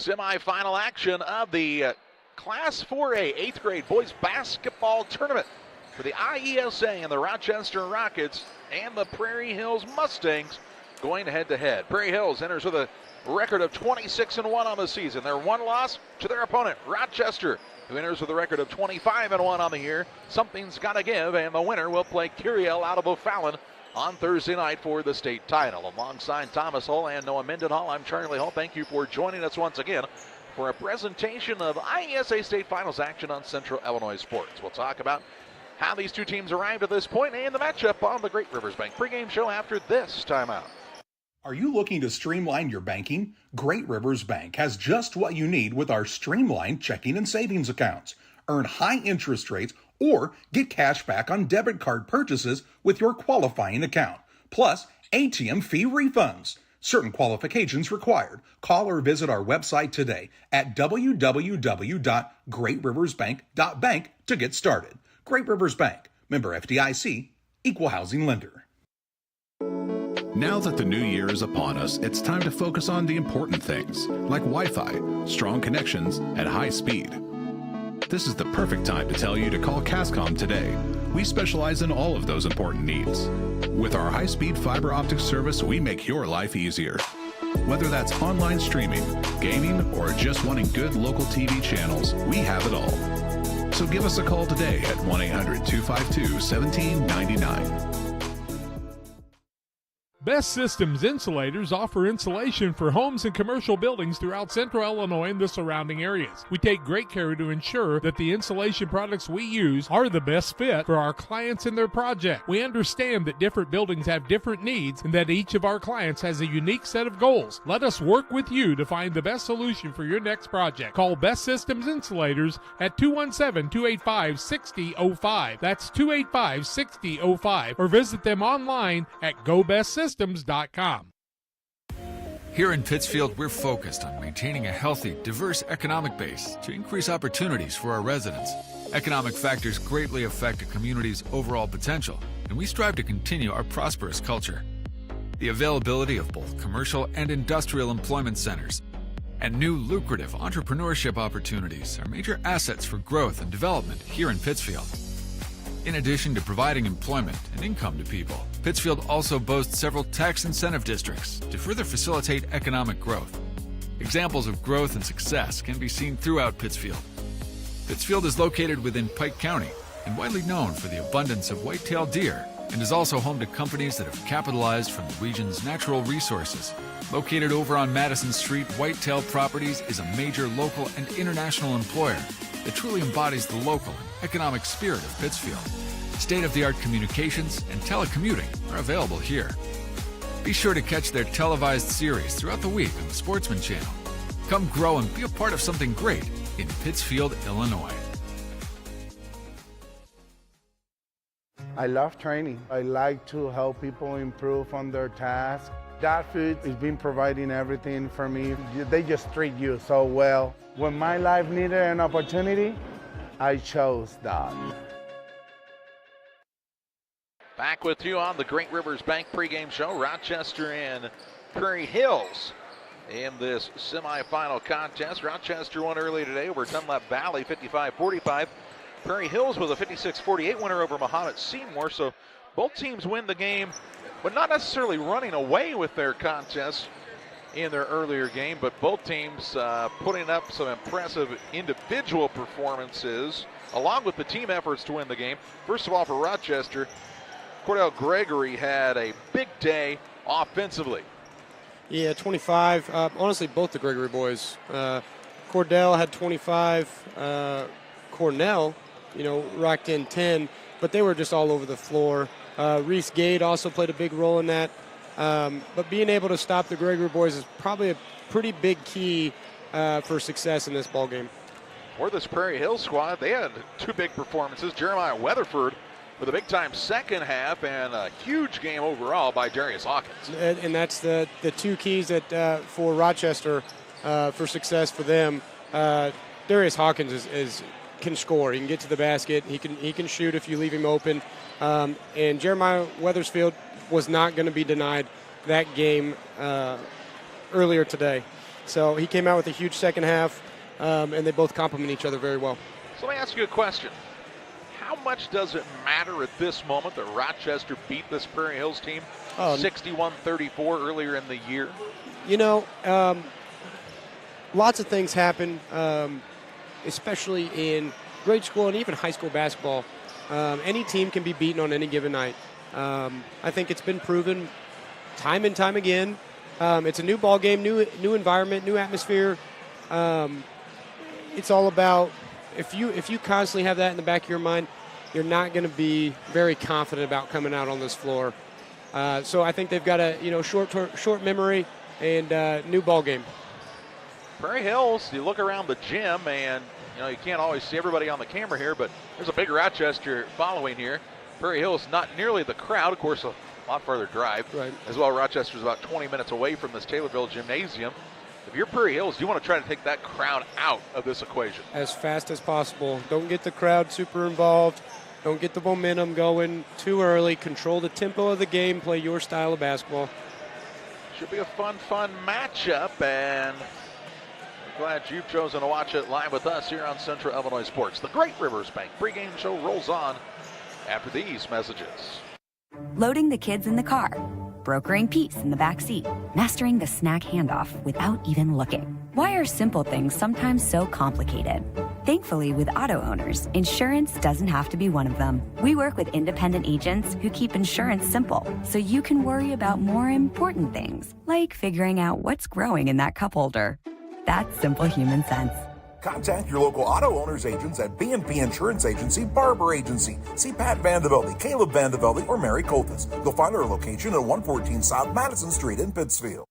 semifinal action of the Class 4A 8th grade boys basketball tournament for the IESA and the Rochester Rockets and the Prairie Hills Mustangs going head-to-head. Prairie Hills enters with a record of 26-1 on the season. Their one loss to their opponent, Rochester, who enters with a record of 25-1 on the year. Something's got to give, and the winner will play Curiel out of O'Fallon on Thursday night for the state title. Alongside Thomas Hull and Noah Mendenhall, I'm Charlie Hull. Thank you for joining us once again for a presentation of IESA State Finals action on Central Illinois Sports. We'll talk about how these two teams arrived at this point and the matchup on the Great Rivers Bank pregame show after this timeout. Are you looking to streamline your banking? Great Rivers Bank has just what you need with our streamlined checking and savings accounts. Earn high interest rates or get cash back on debit card purchases with your qualifying account. Plus, ATM fee refunds. Certain qualifications required. Call or visit our website today at www.greatriversbank.bank to get started. Great Rivers Bank, member FDIC, equal housing lender. Now that the new year is upon us, it's time to focus on the important things, like Wi-Fi, strong connections, and high speed. This is the perfect time to tell you to call Cascom today. We specialize in all of those important needs. With our high-speed fiber optic service, we make your life easier. Whether that's online streaming, gaming, or just wanting good local TV channels, we have it all. So give us a call today at 1-800-252-1799. Best Systems Insulators offer insulation for homes and commercial buildings throughout Central Illinois and the surrounding areas. We take great care to ensure that the insulation products we use are the best fit for our clients and their project. We understand that different buildings have different needs and that each of our clients has a unique set of goals. Let us work with you to find the best solution for your next project. Call Best Systems Insulators at 217-285-6005. That's 285-6005. Or visit them online at GoBestSystems.com. Here in Pittsfield, we're focused on maintaining a healthy, diverse economic base to increase opportunities for our residents. Economic factors greatly affect a community's overall potential, and we strive to continue our prosperous culture. The availability of both commercial and industrial employment centers and new lucrative entrepreneurship opportunities are major assets for growth and development here in Pittsfield. In addition to providing employment and income to people, Pittsfield also boasts several tax incentive districts to further facilitate economic growth. Examples of growth and success can be seen throughout Pittsfield. Pittsfield is located within Pike County and widely known for the abundance of white-tailed deer, and is also home to companies that have capitalized from the region's natural resources. Located over on Madison Street, Whitetail Properties is a major local and international employer that truly embodies the local and economic spirit of Pittsfield. State-of-the-art communications and telecommuting are available here. Be sure to catch their televised series throughout the week on the Sportsman Channel. Come grow and be a part of something great in Pittsfield, Illinois. I love training. I like to help people improve on their tasks. That food has been providing everything for me. They just treat you so well. When my life needed an opportunity, I chose that. Back with you on the Great Rivers Bank pregame show. Rochester and Prairie Hills in this semifinal contest. Rochester won early today over Dunlap Valley, 55-45. Prairie Hills with a 56-48 winner over Mahomet Seymour. So both teams win the game, but not necessarily running away with their contest in their earlier game, but both teams putting up some impressive individual performances along with the team efforts to win the game. First of all, for Rochester, Cordell Gregory had a big day offensively. Yeah, 25. Honestly, both the Gregory boys. Cordell had 25. Cornell, rocked in 10, but they were just all over the floor. Reese Gade also played a big role in that. But being able to stop the Gregory boys is probably a pretty big key for success in this ballgame. For this Prairie Hill squad, they had two big performances. Jeremiah Weatherford with a big-time second half and a huge game overall by Darius Hawkins. And that's the two keys that for Rochester for success for them. Darius Hawkins can score. He can get to the basket. He can shoot if you leave him open. And Jeremiah Weathersfield was not going to be denied that game earlier today. So he came out with a huge second half, and they both complement each other very well. So let me ask you a question. How much does it matter at this moment that Rochester beat this Prairie Hills team 61-34 earlier in the year? You know, lots of things happen, especially in grade school and even high school basketball. Any team can be beaten on any given night. I think it's been proven time and time again. It's a new ball game, new environment, new atmosphere. It's all about if you constantly have that in the back of your mind, you're not going to be very confident about coming out on this floor. So I think they've got a short memory and new ball game. Prairie Hills, you look around the gym and you can't always see everybody on the camera here, but there's a big Rochester following here. Prairie Hills not nearly the crowd, of course, a lot farther drive. Right. As well, Rochester's about 20 minutes away from this Taylorville gymnasium. If you're Prairie Hills, you want to try to take that crowd out of this equation. As fast as possible. Don't get the crowd super involved. Don't get the momentum going too early. Control the tempo of the game. Play your style of basketball. Should be a fun matchup, and we're glad you've chosen to watch it live with us here on Central Illinois Sports. The Great Rivers Bank pregame show rolls on after these messages. Loading the kids in the car, brokering peace in the back seat, mastering the snack handoff without even looking. Why are simple things sometimes so complicated? Thankfully, with auto owners, insurance doesn't have to be one of them. We work with independent agents who keep insurance simple, so you can worry about more important things, like figuring out what's growing in that cup holder. That's simple human sense. Contact your local auto owners agents at B&P Insurance Agency, Barber Agency. See Pat Vandevelde, Caleb Vandevelde, or Mary Coltis. You'll find our location at 114 South Madison Street in Pittsfield.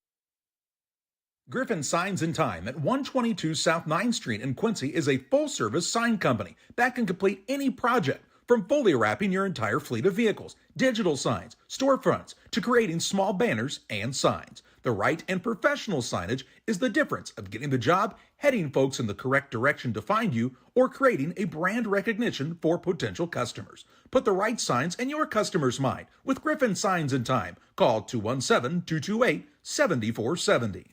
Griffin Signs in Time at 122 South 9th Street in Quincy is a full-service sign company that can complete any project, from fully wrapping your entire fleet of vehicles, digital signs, storefronts, to creating small banners and signs. The right and professional signage is the difference of getting the job, heading folks in the correct direction to find you, or creating a brand recognition for potential customers. Put the right signs in your customer's mind with Griffin Signs in Time. Call 217-228-7470.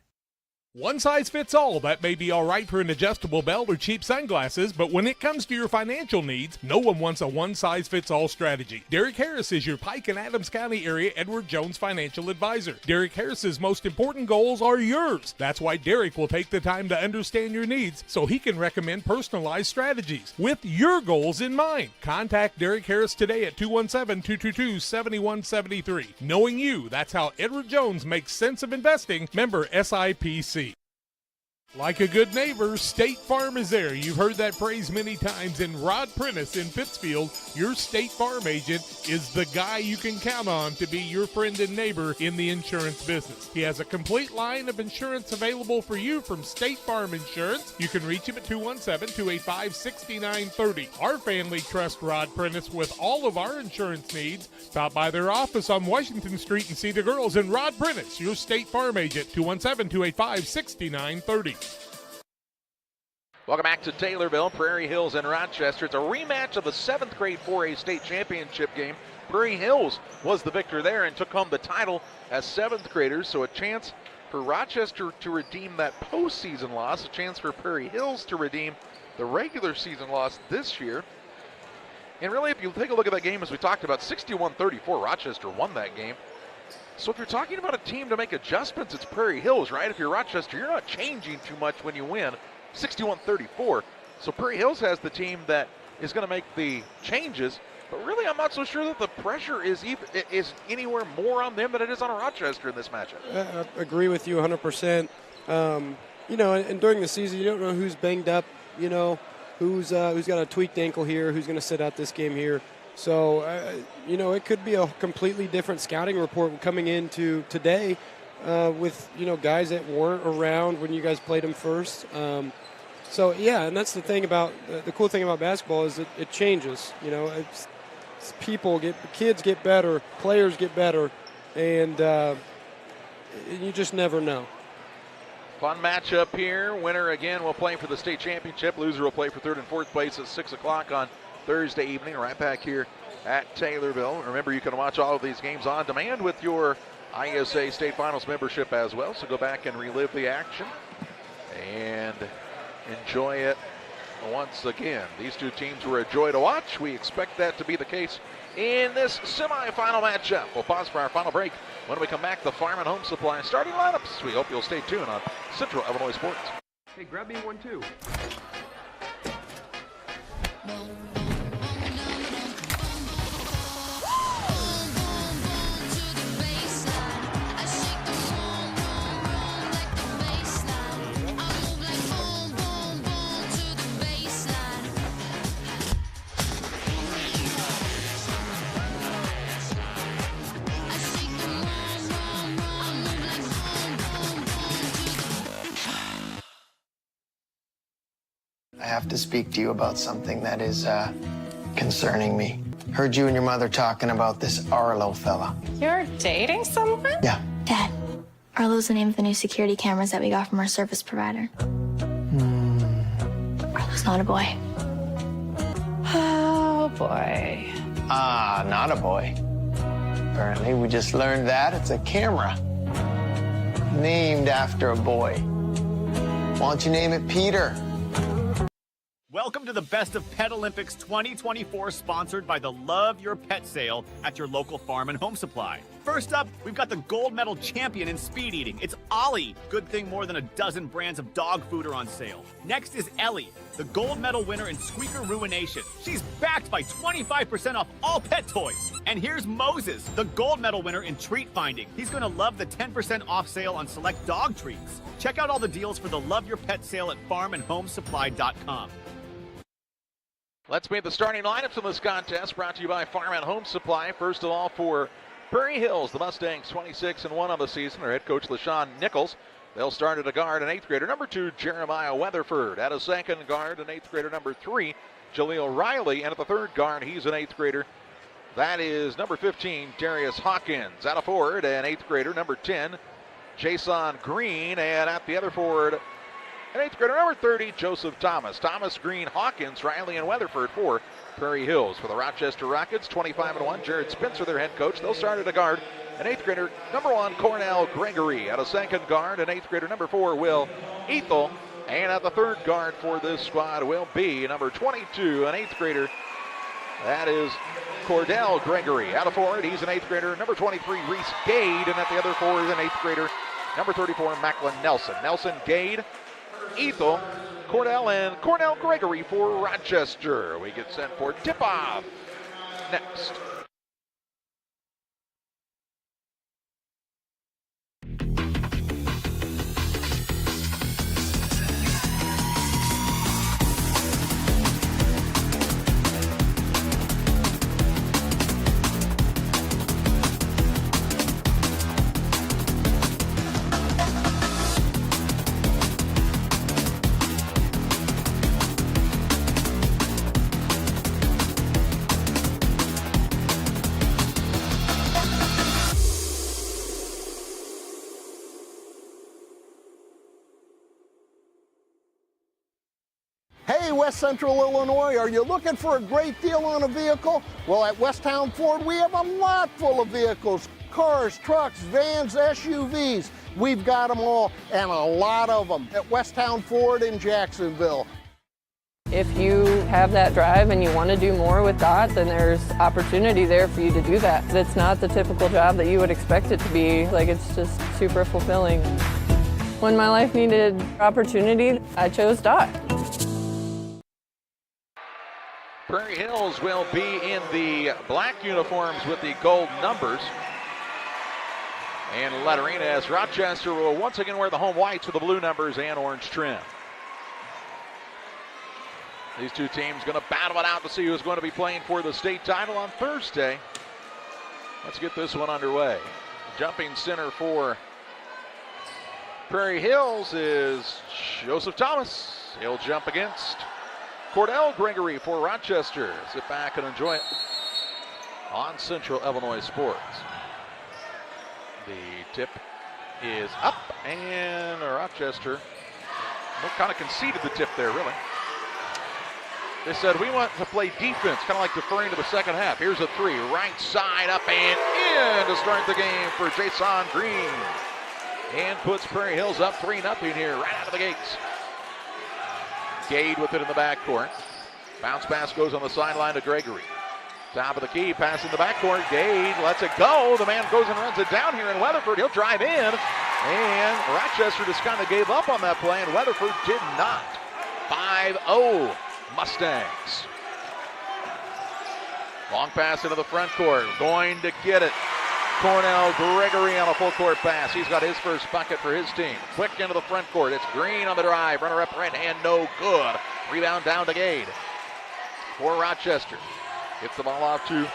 One size fits all. That may be all right for an adjustable belt or cheap sunglasses, but when it comes to your financial needs, no one wants a one-size-fits-all strategy. Derek Harris is your Pike and Adams County area Edward Jones financial advisor. Derek Harris's most important goals are yours. That's why Derek will take the time to understand your needs so he can recommend personalized strategies with your goals in mind. Contact Derek Harris today at 217-222-7173. Knowing you, that's how Edward Jones makes sense of investing. Member SIPC. Like a good neighbor, State Farm is there. You've heard that phrase many times, and Rod Prentice in Pittsfield, your State Farm agent, is the guy you can count on to be your friend and neighbor in the insurance business. He has a complete line of insurance available for you from State Farm Insurance. You can reach him at 217-285-6930. Our family trusts Rod Prentice with all of our insurance needs. Stop by their office on Washington Street and see the girls, and Rod Prentice, your State Farm agent, 217-285-6930. Welcome back to Taylorville, Prairie Hills, and Rochester. It's a rematch of the 7th grade 4A state championship game. Prairie Hills was the victor there and took home the title as 7th graders, so a chance for Rochester to redeem that postseason loss, a chance for Prairie Hills to redeem the regular season loss this year. And really, if you take a look at that game, as we talked about, 61-34, Rochester won that game. So if you're talking about a team to make adjustments, it's Prairie Hills, right? If you're Rochester, you're not changing too much when you win 61-34. So Prairie Hills has the team that is going to make the changes. But really, I'm not so sure that the pressure is anywhere more on them than it is on Rochester in this matchup. I agree with you 100%. And during the season, you don't know who's banged up, who's got a tweaked ankle here, who's going to sit out this game here. So, it could be a completely different scouting report coming into today with, guys that weren't around when you guys played them first. And that's the thing about the cool thing about basketball is it changes. It's kids get better, players get better, and you just never know. Fun matchup here. Winner again will play for the state championship. Loser will play for 3rd and 4th place at 6 o'clock on Thursday evening, right back here at Taylorville. Remember, you can watch all of these games on demand with your IESA State Finals membership as well, so go back and relive the action. and enjoy it once again. These two teams were a joy to watch. We expect that to be the case in this semifinal matchup. We'll pause for our final break. When we come back, the Farm and Home Supply starting lineups. We hope you'll stay tuned on Central Illinois Sports. Hey, grab me one too. I have to speak to you about something that is concerning me. Heard you and your mother talking about this Arlo fella. You're dating someone? Yeah. Dad, Arlo's the name of the new security cameras that we got from our service provider. Arlo's not a boy. Oh, boy. Ah, not a boy. Apparently, we just learned that it's a camera named after a boy. Why don't you name it Peter? Welcome to the Best of Pet Olympics 2024, sponsored by the Love Your Pet sale at your local Farm and Home Supply. First up, we've got the gold medal champion in speed eating. It's Ollie. Good thing more than a dozen brands of dog food are on sale. Next is Ellie, the gold medal winner in squeaker ruination. She's backed by 25% off all pet toys. And here's Moses, the gold medal winner in treat finding. He's going to love the 10% off sale on select dog treats. Check out all the deals for the Love Your Pet sale at farmandhomesupply.com. Let's meet the starting lineups in this contest, brought to you by Farm and Home Supply. First of all, for Prairie Hills, the Mustangs 26-1 on the season. Their head coach, LaShawn Nichols. They'll start at a guard, an 8th grader, number 2, Jeremiah Weatherford. At a second guard, an 8th grader, number 3, Jaleel Riley. And at the third guard, he's an 8th grader. That is number 15, Darius Hawkins. At a forward, an 8th grader, number 10, Jason Green. And at the other forward, an 8th grader, number 30, Joseph Thomas. Thomas, Green, Hawkins, Riley, and Weatherford for Prairie Hills. For the Rochester Rockets, 25-1, Jared Spencer, their head coach. They'll start at a guard, an 8th grader, number 1, Cornell Gregory. At a second guard, an 8th grader, number 4, Will Ethel. And at the third guard for this squad will be number 22, an 8th grader. That is Cordell Gregory. At a forward, he's an 8th grader, number 23, Reese Gade. And at the other forward, an 8th grader, number 34, Macklin Nelson. Nelson, Gade, Ethel, Cordell, and Cornell Gregory for Rochester. We get sent for tip-off next. Hey, West Central Illinois, are you looking for a great deal on a vehicle? Well, at Westtown Ford, we have a lot full of vehicles. Cars, trucks, vans, SUVs. We've got them all, and a lot of them at Westtown Ford in Jacksonville. If you have that drive and you want to do more with that, then there's opportunity there for you to do that. It's not the typical job that you would expect it to be. Like, it's just super fulfilling. When my life needed opportunity, I chose DOT. Prairie Hills will be in the black uniforms with the gold numbers and lettering, as Rochester will once again wear the home whites with the blue numbers and orange trim. These two teams going to battle it out to see who's going to be playing for the state title on Thursday. Let's get this one underway. Jumping center for Prairie Hills is Joseph Thomas. He'll jump against Cordell Gregory for Rochester. Sit back and enjoy it on Central Illinois Sports. The tip is up, and Rochester kind of conceded the tip there, really. They said, we want to play defense, kind of like deferring to the second half. Here's a three, right side, up and in to start the game for Jason Green. and puts Prairie Hills up 3-0 here right out of the gates. Gade with it in the backcourt. Bounce pass goes on the sideline to Gregory. Top of the key, pass in the backcourt. Gade lets it go. The man goes and runs it down here in Weatherford. He'll drive in. And Rochester just kind of gave up on that play, and Weatherford did not. 5-0 Mustangs. Long pass into the front court. Going to get it. Cornell Gregory on a full court pass. He's got his first bucket for his team. Quick into the front court. It's Green on the drive. Runner up right hand, no good. Rebound down to Gade for Rochester. Gets the ball off to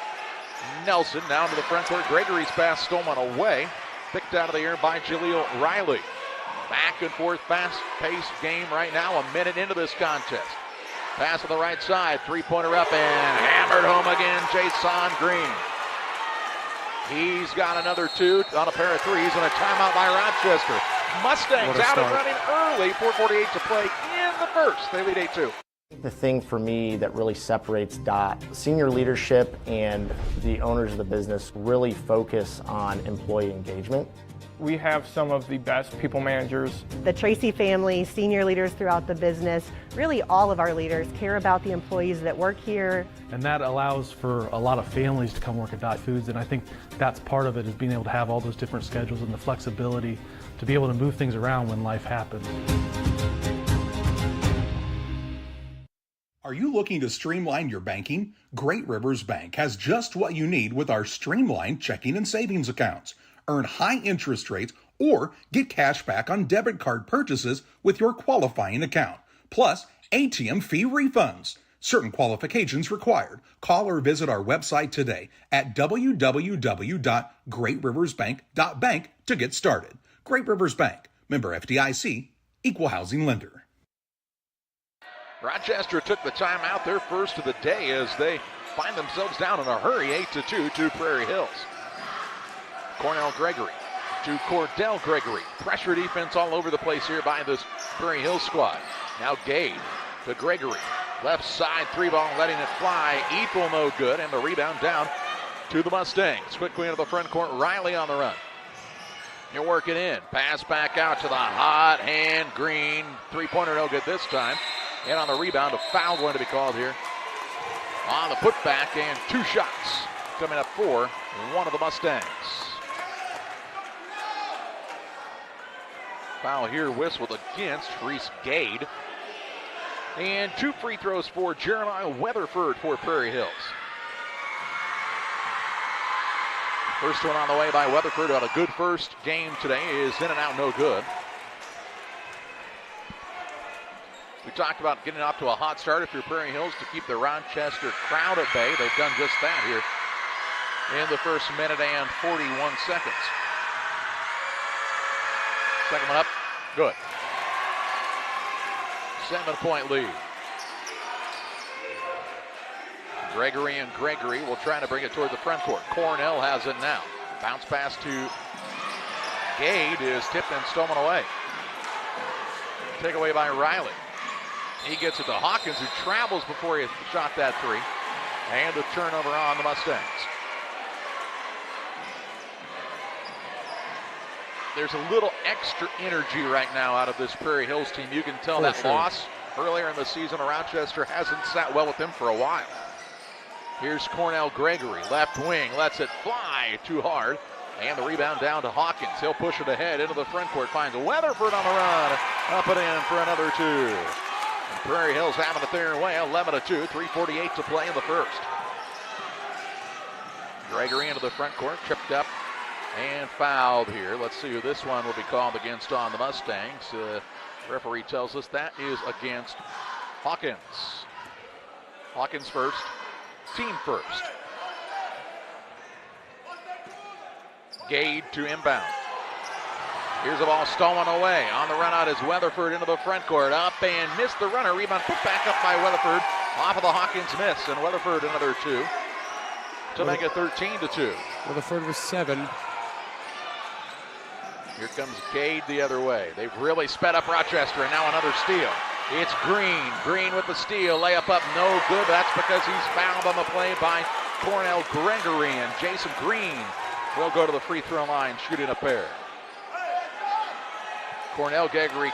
Nelson. Down to the front court. Gregory's pass stolen away. Picked out of the air by Jaleel Riley. Back and forth, fast-paced game right now. A minute into this contest. Pass to the right side. Three-pointer up and hammered home again. Jason Green. He's got another two on a pair of threes and a timeout by Rochester. Mustangs out and running early. 4:48 to play in the first. They lead 8-2. The thing for me that really separates DOT, senior leadership and the owners of the business really focus on employee engagement. We have some of the best people managers. The Tracy family, senior leaders throughout the business, really all of our leaders care about the employees that work here. And that allows for a lot of families to come work at Dot Foods, and I think that's part of it, is being able to have all those different schedules and the flexibility to be able to move things around when life happens. Are you looking to streamline your banking? Great Rivers Bank has just what you need with our streamlined checking and savings accounts. Earn high interest rates or get cash back on debit card purchases with your qualifying account. Plus, ATM fee refunds. Certain qualifications required. Call or visit our website today at www.greatriversbank.bank to get started. Great Rivers Bank, member FDIC, equal housing lender. Rochester took the timeout, their first of the day, as they find themselves down in a hurry, 8-2 to Prairie Hills. Cornell Gregory to Cordell Gregory. Pressure defense all over the place here by this Prairie Hills squad. Now Gade to Gregory. Left side three ball, letting it fly. Ethel no good, and the rebound down to the Mustangs. Quickly into the front court, Riley on the run. You work it in. Pass back out to the hot hand Green. Three-pointer no good this time. And on the rebound, a foul going to be called here on the putback, and two shots coming up for one of the Mustangs. Foul here whistled against Reese Gade. And two free throws for Jeremiah Weatherford for Prairie Hills. First one on the way by Weatherford. Had a good first game today. Is in and out, no good. We talked about getting off to a hot start if you're Prairie Hills to keep the Rochester crowd at bay. They've done just that here in the first minute and 41 seconds. Second one up, good. 7-point lead. Gregory and Gregory will try to bring it toward the front court. Cornell has it now. Bounce pass to Gade is tipped and stolen away. Take away by Riley. He gets it to Hawkins, who travels before he shot that three. And a turnover on the Mustangs. There's a little extra energy right now out of this Prairie Hills team. You can tell that loss earlier in the season of Rochester hasn't sat well with them for a while. Here's Cornell Gregory, left wing, lets it fly too hard. And the rebound down to Hawkins. He'll push it ahead into the front court. Finds Weatherford on the run. Up and in for another two. And Prairie Hills having it their way. 11-2. 3:48 to play in the first. Gregory into the front court. Tripped up and fouled here. Let's see who this one will be called against on the Mustangs. Referee tells us that is against Hawkins. Hawkins first. Team first. Gade to inbound. Here's the ball stolen away. On the run out is Weatherford into the front court. Up and missed the runner. Rebound put back up by Weatherford. Off of the Hawkins miss. And Weatherford another two to make it 13-2. Weatherford was 7. Here comes Gade the other way. They've really sped up Rochester, and now another steal. It's Green. Green with the steal. Layup up, no good. That's because he's fouled on the play by Cornell Gregory, and Jason Green will go to the free throw line, shooting a pair. Cornell Gregory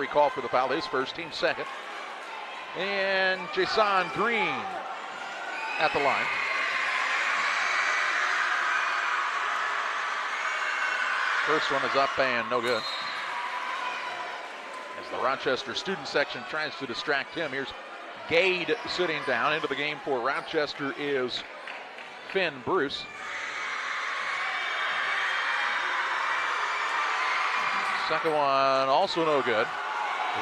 called for the foul, his first, team second. And Jason Green at the line. First one is up and no good. As the Rochester student section tries to distract him, here's Gade sitting down. Into the game for Rochester is Finn Bruce. Second one also no good.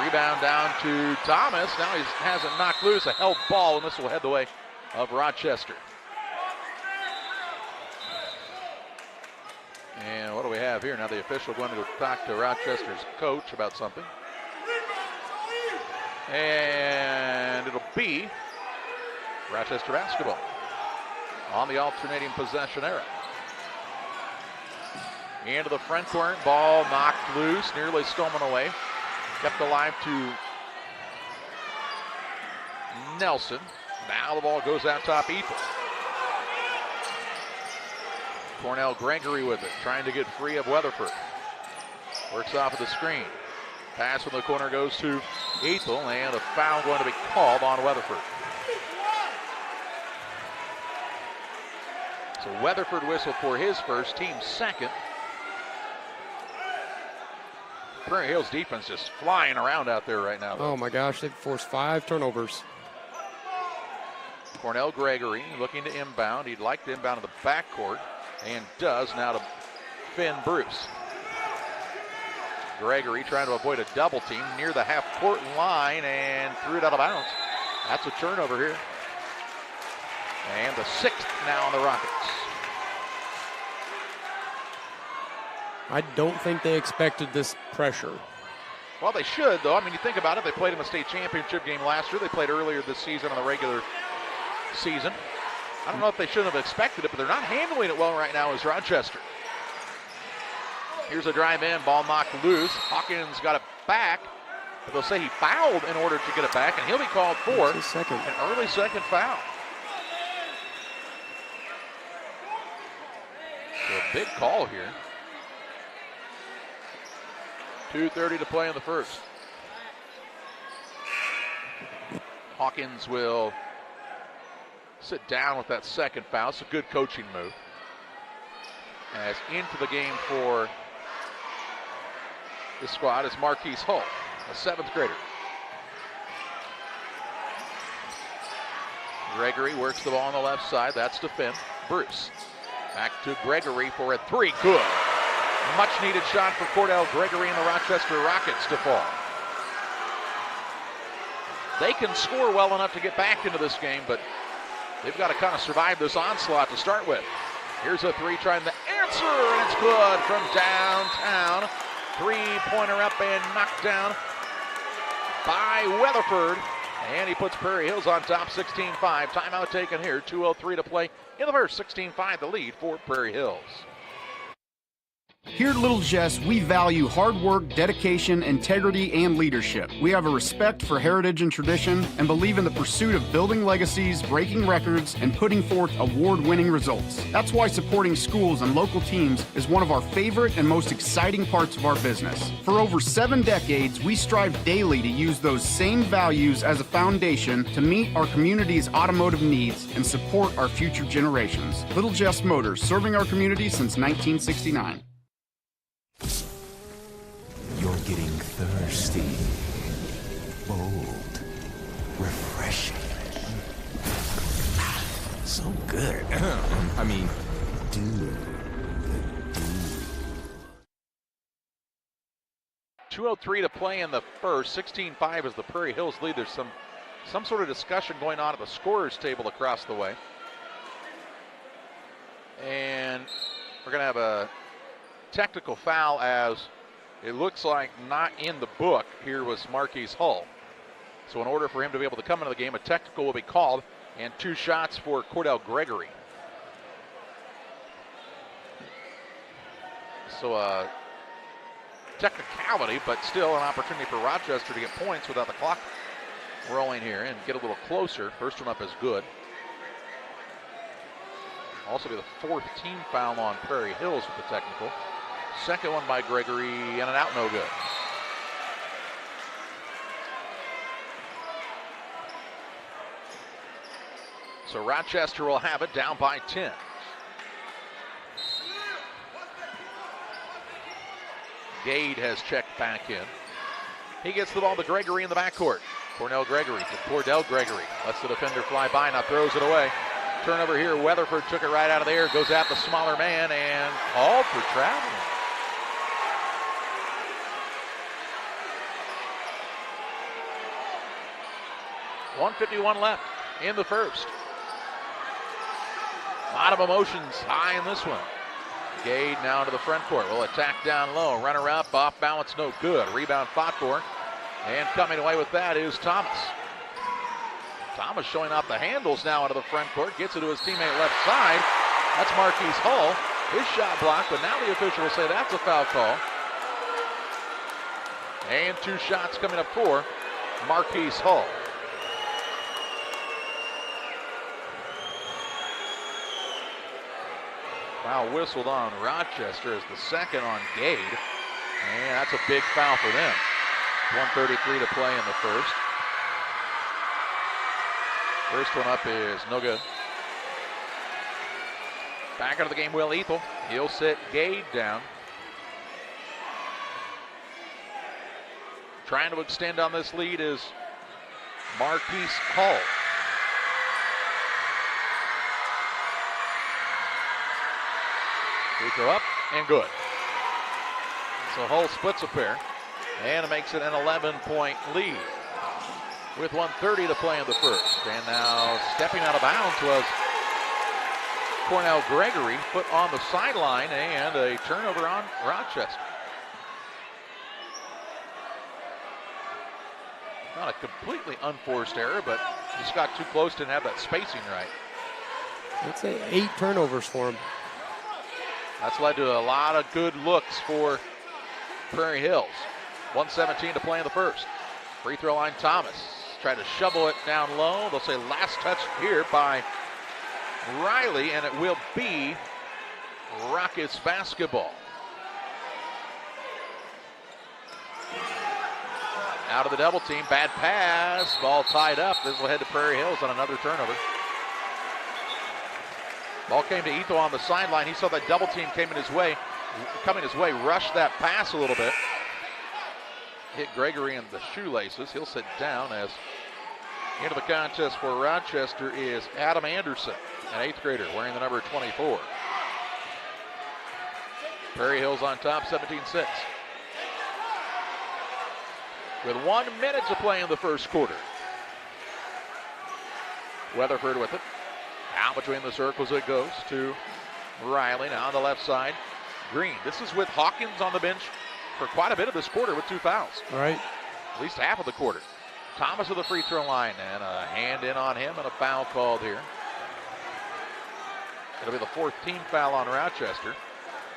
Rebound down to Thomas. Now he has it knocked loose. A held ball, and this will head the way of Rochester. And what do we have here? Now the official going to go talk to Rochester's coach about something. And it'll be Rochester basketball on the alternating possession era. Into the front court, ball knocked loose, nearly stolen away. Kept alive to Nelson. Now the ball goes out top, Ethel. Cornell Gregory with it, trying to get free of Weatherford. Works off of the screen. Pass from the corner goes to Ethel, and a foul going to be called on Weatherford. So Weatherford whistled for his first, team second. Prairie Hills defense just flying around out there right now. Oh my gosh, they've forced 5 turnovers. Cornell Gregory looking to inbound. He'd like to inbound to the backcourt, and does now to Finn Bruce. Gregory trying to avoid a double team near the half-court line and threw it out of bounds. That's a turnover here. And the 6th now on the Rockets. I don't think they expected this pressure. Well, they should, though. I mean, you think about it. They played in the state championship game last year. They played earlier this season in the regular season. I don't know if they shouldn't have expected it, but they're not handling it well right now as Rochester. Here's a drive in, ball knocked loose. Hawkins got it back, but they'll say he fouled in order to get it back, and he'll be called for an early second foul. So a big call here. 2:30 to play in the first. Hawkins will sit down with that second foul. It's a good coaching move. As into the game for the squad is Marquise Hull, a 7th grader. Gregory works the ball on the left side. That's to Finn. Bruce. Back to Gregory for a 3. Good. Much needed shot for Cordell Gregory and the Rochester Rockets to fall. They can score well enough to get back into this game, but they've got to kind of survive this onslaught to start with. Here's a 3 trying to answer, and it's good from downtown. 3-pointer up and knocked down by Weatherford. And he puts Prairie Hills on top, 16-5. Timeout taken here, 2:03 to play in the first. 16-5 the lead for Prairie Hills. Here at Little Jess, we value hard work, dedication, integrity, and leadership. We have a respect for heritage and tradition and believe in the pursuit of building legacies, breaking records, and putting forth award-winning results. That's why supporting schools and local teams is one of our favorite and most exciting parts of our business. For over 7 decades, we strive daily to use those same values as a foundation to meet our community's automotive needs and support our future generations. Little Jess Motors, serving our community since 1969. You're getting thirsty, bold, refreshing. So good. I mean, dude. 2:03 to play in the first. 16-5 is the Prairie Hills lead. There's some sort of discussion going on at the scorer's table across the way. And we're going to have a technical foul, as it looks like not in the book here was Marquise Hull. So in order for him to be able to come into the game, a technical will be called, and 2 shots for Cordell Gregory. So a technicality, but still an opportunity for Rochester to get points without the clock rolling here and get a little closer. First one up is good. Also be the 4th team foul on Prairie Hills with the technical. Second one by Gregory, in and out, no good. So Rochester will have it, down by 10. Gade has checked back in. He gets the ball to Gregory in the backcourt. Cornell Gregory to Cordell Gregory. Lets the defender fly by, now throws it away. Turnover here, Weatherford took it right out of the air, goes at the smaller man, and called for traveling. .151 left in the first. A lot of emotions high in this one. Gade now to the front court. Will attack down low. Runner up, off balance, no good. Rebound fought for. And coming away with that is Thomas. Thomas showing off the handles now into the front court. Gets it to his teammate left side. That's Marquise Hull. His shot blocked, but now the official will say that's a foul call. And 2 shots coming up for Marquise Hull. Foul whistled on Rochester as the second on Gade. And that's a big foul for them. 1:33 to play in the first. First one up is no good. Back into the game, Will Ethel. He'll sit Gade down. Trying to extend on this lead is Marquise Hull. Free throw up and good. So Hull splits a pair and it makes it an 11-point lead with 1:30 to play in the first. And now stepping out of bounds was Cornell Gregory, put on the sideline, and a turnover on Rochester. Not a completely unforced error, but just got too close, didn't have that spacing right. I'd say 8 turnovers for him. That's led to a lot of good looks for Prairie Hills. 1:17 to play in the first. Free throw line, Thomas. Tried to shovel it down low. They'll say last touch here by Riley, and it will be Rockets basketball. Out of the double team, bad pass, ball tied up. This will head to Prairie Hills on another turnover. Ball came to Ethel on the sideline. He saw that double team coming his way, rushed that pass a little bit. Hit Gregory in the shoelaces. He'll sit down as into the contest for Rochester is Adam Anderson, an 8th grader wearing the number 24. Prairie Hills on top, 17-6. With 1 minute to play in the first quarter. Weatherford with it. Out between the circles it goes to Riley. Now on the left side, Green. This is with Hawkins on the bench for quite a bit of this quarter with 2 fouls. All right. At least half of the quarter. Thomas with the free throw line and a hand in on him and a foul called here. It'll be the 4th team foul on Rochester.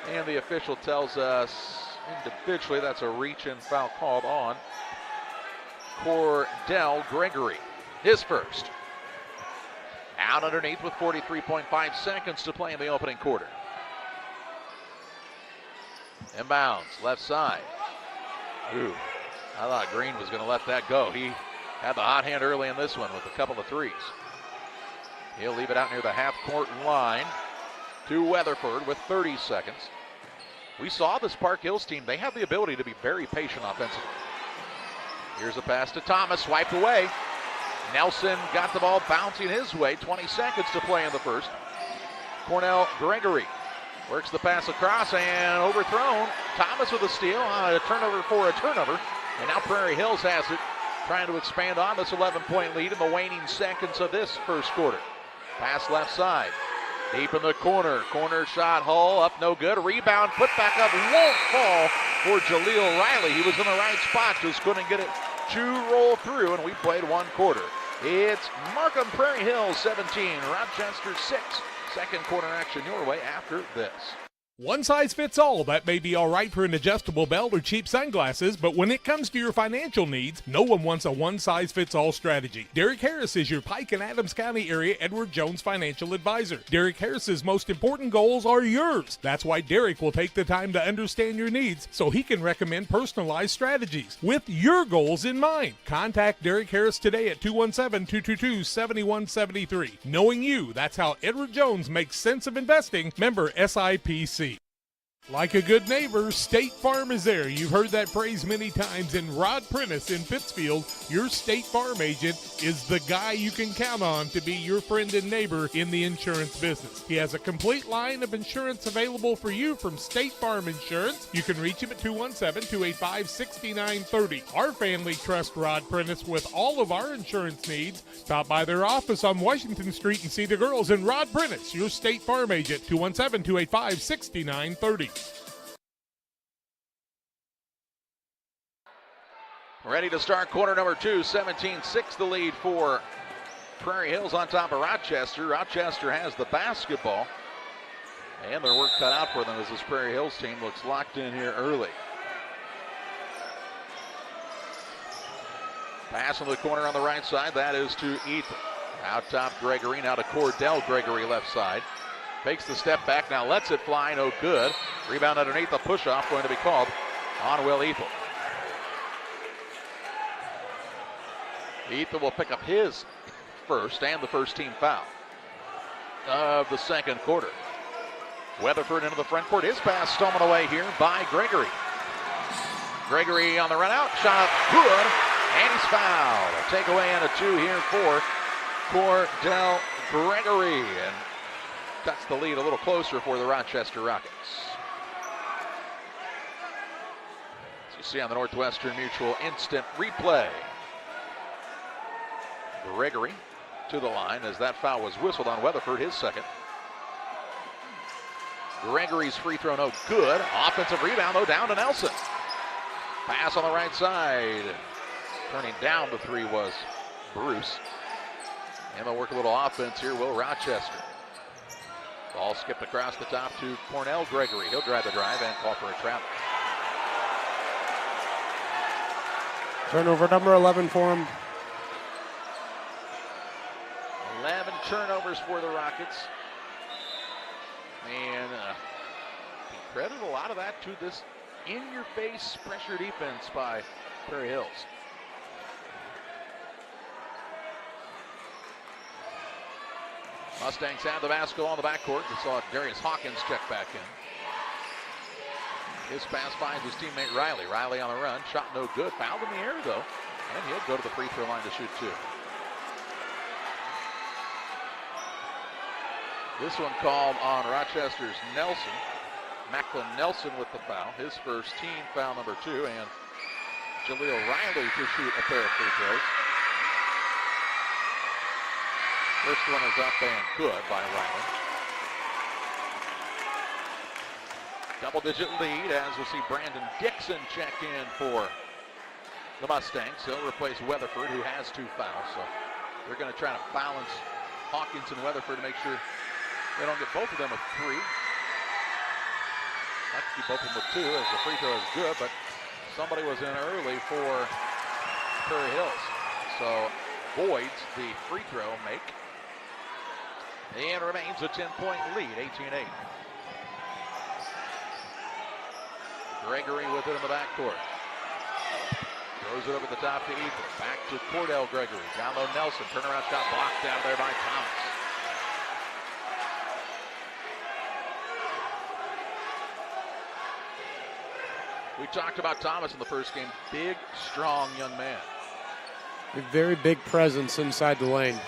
And the official tells us individually that's a reach and foul called on Cordell Gregory. His first. Out underneath with 43.5 seconds to play in the opening quarter. Inbounds, left side. Ooh, I thought Green was going to let that go. He had the hot hand early in this one with a couple of threes. He'll leave it out near the half-court line to Weatherford with 30 seconds. We saw this Park Hills team. They have the ability to be very patient offensively. Here's a pass to Thomas, swiped away. Nelson got the ball bouncing his way. 20 seconds to play in the first. Cornell Gregory works the pass across and overthrown. Thomas with a steal on a turnover for a turnover. And now Prairie Hills has it, trying to expand on this 11-point lead in the waning seconds of this first quarter. Pass left side. Deep in the corner. Corner shot, Hull up, no good. Rebound, put back up, won't fall for Jaleel Riley. He was in the right spot, just couldn't get it to roll through, and we played 1 quarter. It's Markham Prairie Hills 17, Rochester 6. Second quarter action your way after this. One size fits all. That may be all right for an adjustable belt or cheap sunglasses, but when it comes to your financial needs, no one wants a one-size-fits-all strategy. Derek Harris is your Pike and Adams County area Edward Jones financial advisor. Derek Harris's most important goals are yours. That's why Derek will take the time to understand your needs so he can recommend personalized strategies with your goals in mind. Contact Derek Harris today at 217-222-7173. Knowing you, that's how Edward Jones makes sense of investing. Member SIPC. Like a good neighbor, State Farm is there. You've heard that phrase many times, and Rod Prentice in Pittsfield, your State Farm agent, is the guy you can count on to be your friend and neighbor in the insurance business. He has a complete line of insurance available for you from State Farm Insurance. You can reach him at 217-285-6930. Our family trusts Rod Prentice with all of our insurance needs. Stop by their office on Washington Street and see the girls. And Rod Prentice, your State Farm agent, 217-285-6930. Ready to start quarter number 2, 17-6 the lead for Prairie Hills on top of Rochester. Rochester has the basketball, and their work cut out for them as this Prairie Hills team looks locked in here early. Pass in the corner on the right side, that is to Ethan. Out top Gregory, now to Cordell Gregory left side. Fakes the step back, now lets it fly, no good. Rebound underneath, the push-off going to be called on Will Ethel. Ethan will pick up his first and the first team foul of the second quarter. Weatherford into the front court. His pass stolen away here by Gregory. Gregory on the run out, shot up good, and he's fouled. A takeaway and a 2 here for Cordell Gregory, and cuts the lead a little closer for the Rochester Rockets. As you see on the Northwestern Mutual instant replay. Gregory to the line as that foul was whistled on Weatherford, his second. Gregory's free throw no good. Offensive rebound though down to Nelson. Pass on the right side. Turning down the three was Bruce. And they'll work a little offense here, will Rochester. Ball skipped across the top to Cornell Gregory. He'll drive the drive and call for a travel. Turnover number 11 for him. 11 turnovers for the Rockets. And you credit a lot of that to this in-your-face pressure defense by Prairie Hills. Mustangs have the basketball in the backcourt. We saw Darius Hawkins check back in. His pass finds his teammate Riley. Riley on the run. Shot no good. Fouled in the air, though. And he'll go to the free throw line to shoot 2. This one called on Rochester's Nelson. Macklin Nelson with the foul. His first team foul number 2. And Jaleel Riley to shoot a pair of free throws. First one is up and good by Riley. Double-digit lead as we'll see Brandon Dixon check in for the Mustangs. He'll replace Weatherford, who has 2 fouls. So they're going to try to balance Hawkins and Weatherford to make sure they don't get both of them with 3. Like to keep both of them with 2 as the free throw is good, but somebody was in early for Prairie Hills. So voids the free throw make. And remains a 10-point lead, 18-8. Gregory with it in the backcourt. Throws it over the top to Ethan. Back to Cordell Gregory. Down low Nelson. Turnaround shot blocked out there by Thomas. We talked about Thomas in the first game. Big, strong young man. A very big presence inside the lane.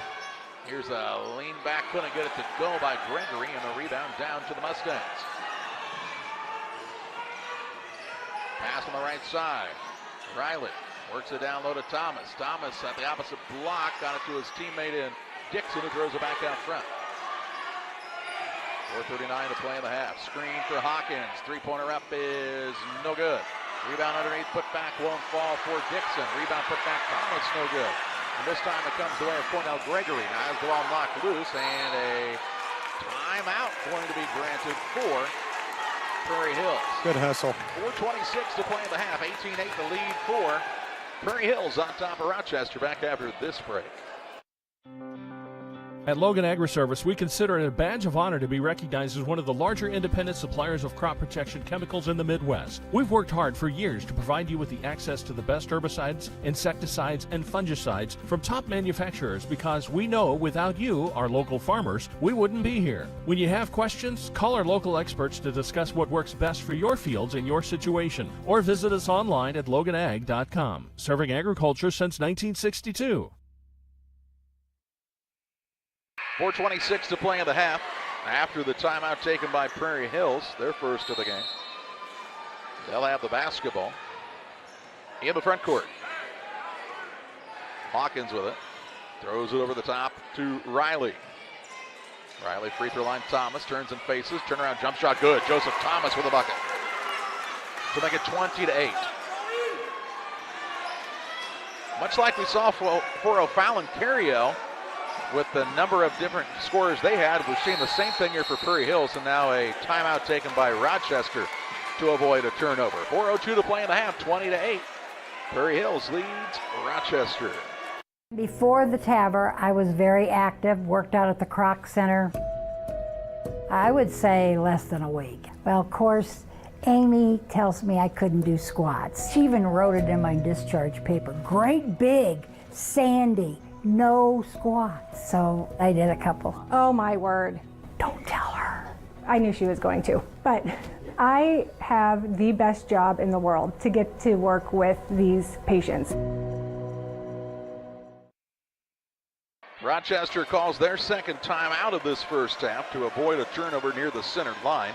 Here's a lean back, couldn't get it to go by Gregory, and the rebound down to the Mustangs. Pass on the right side. Riley works it down low to Thomas. Thomas at the opposite block, got it to his teammate in Dixon, who throws it back out front. 4:39 to play in the half. Screen for Hawkins. Three-pointer up is no good. Rebound underneath, put back, won't fall for Dixon. Rebound put back, Thomas, no good. And this time it comes the way of Cornell Gregory. Now has the ball knocked loose, and a timeout going to be granted for Prairie Hills. Good hustle. 4:26 to play in the half. 18-8 the lead for Prairie Hills on top of Rochester back after this break. At Logan Agri-Service, we consider it a badge of honor to be recognized as one of the larger independent suppliers of crop protection chemicals in the Midwest. We've worked hard for years to provide you with the access to the best herbicides, insecticides, and fungicides from top manufacturers because we know without you, our local farmers, we wouldn't be here. When you have questions, call our local experts to discuss what works best for your fields and your situation, or visit us online at loganag.com. Serving agriculture since 1962. 4:26 to play in the half. After the timeout taken by Prairie Hills, their first of the game. They'll have the basketball in the front court. Hawkins with it. Throws it over the top to Riley. Riley free throw line. Thomas turns and faces. Turnaround jump shot good. Joseph Thomas with a bucket to make it 20-8. Much like we saw for O'Fallon Carriel, with the number of different scorers they had, we've seen the same thing here for Prairie Hills, and now a timeout taken by Rochester to avoid a turnover. 4:02 to play in the half, 20-8. Prairie Hills leads Rochester. Before the TAVR, I was very active, worked out at the Croc Center. I would say less than a week. Well, of course, Amy tells me I couldn't do squats. She even wrote it in my discharge paper. Great big, sandy, no squats. So I did a couple. Oh my word. Don't tell her. I knew she was going to, but I have the best job in the world to get to work with these patients. Rochester calls their second time out of this first half to avoid a turnover near the center line.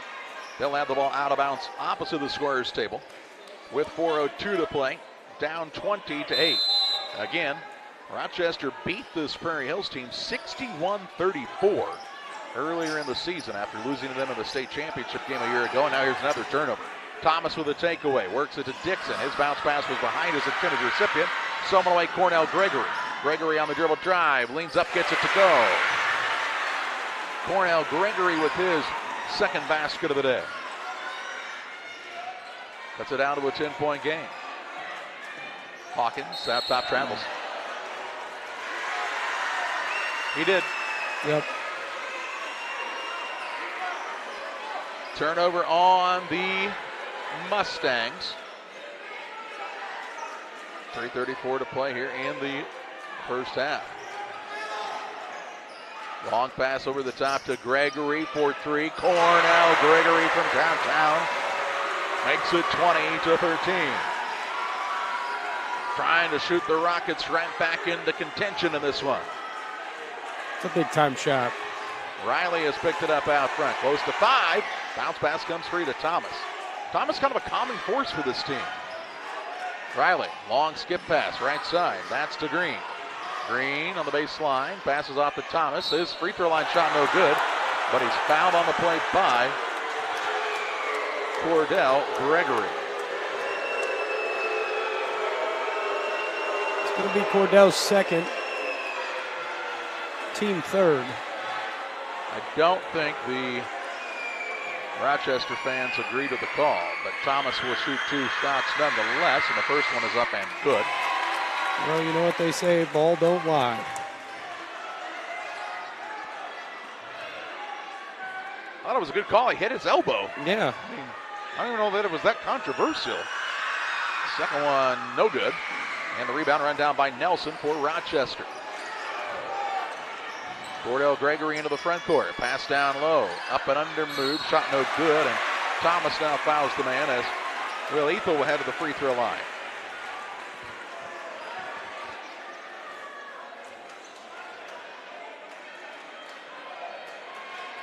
They'll have the ball out of bounds opposite the scorer's table with 4:02 to play, down 20-8. Again, Rochester beat this Prairie Hills team 61-34 earlier in the season after losing to them in the state championship game a year ago, and now here's another turnover. Thomas with a takeaway, works it to Dixon. His bounce pass was behind his intended recipient. Someone away, Cornell Gregory. Gregory on the dribble drive, leans up, gets it to go. Cornell Gregory with his second basket of the day. Cuts it down to a 10-point game. Hawkins, out top, travels. He did. Yep. Turnover on the Mustangs. 3:34 to play here in the first half. Long pass over the top to Gregory for three. Cornell Gregory from downtown makes it 20-13. Trying to shoot the Rockets right back into contention in this one. It's a big time shot. Riley has picked it up out front, close to 5. Bounce pass comes free to Thomas. Thomas kind of a calming force for this team. Riley, long skip pass, right side. That's to Green. Green on the baseline, passes off to Thomas. His free throw line shot no good, but he's fouled on the play by Cordell Gregory. It's going to be Cordell's second, team third. I don't think the Rochester fans agreed with the call, but Thomas will shoot 2 shots nonetheless, and the first one is up and good. Well, you know what they say, ball don't lie. I thought it was a good call. He hit his elbow. Yeah. I mean, I don't even know that it was that controversial. Second one, no good. And the rebound run down by Nelson for Rochester. Cordell Gregory into the front court. Pass down low. Up and under move. Shot no good. And Thomas now fouls the man as Will Ethel will head to the free throw line.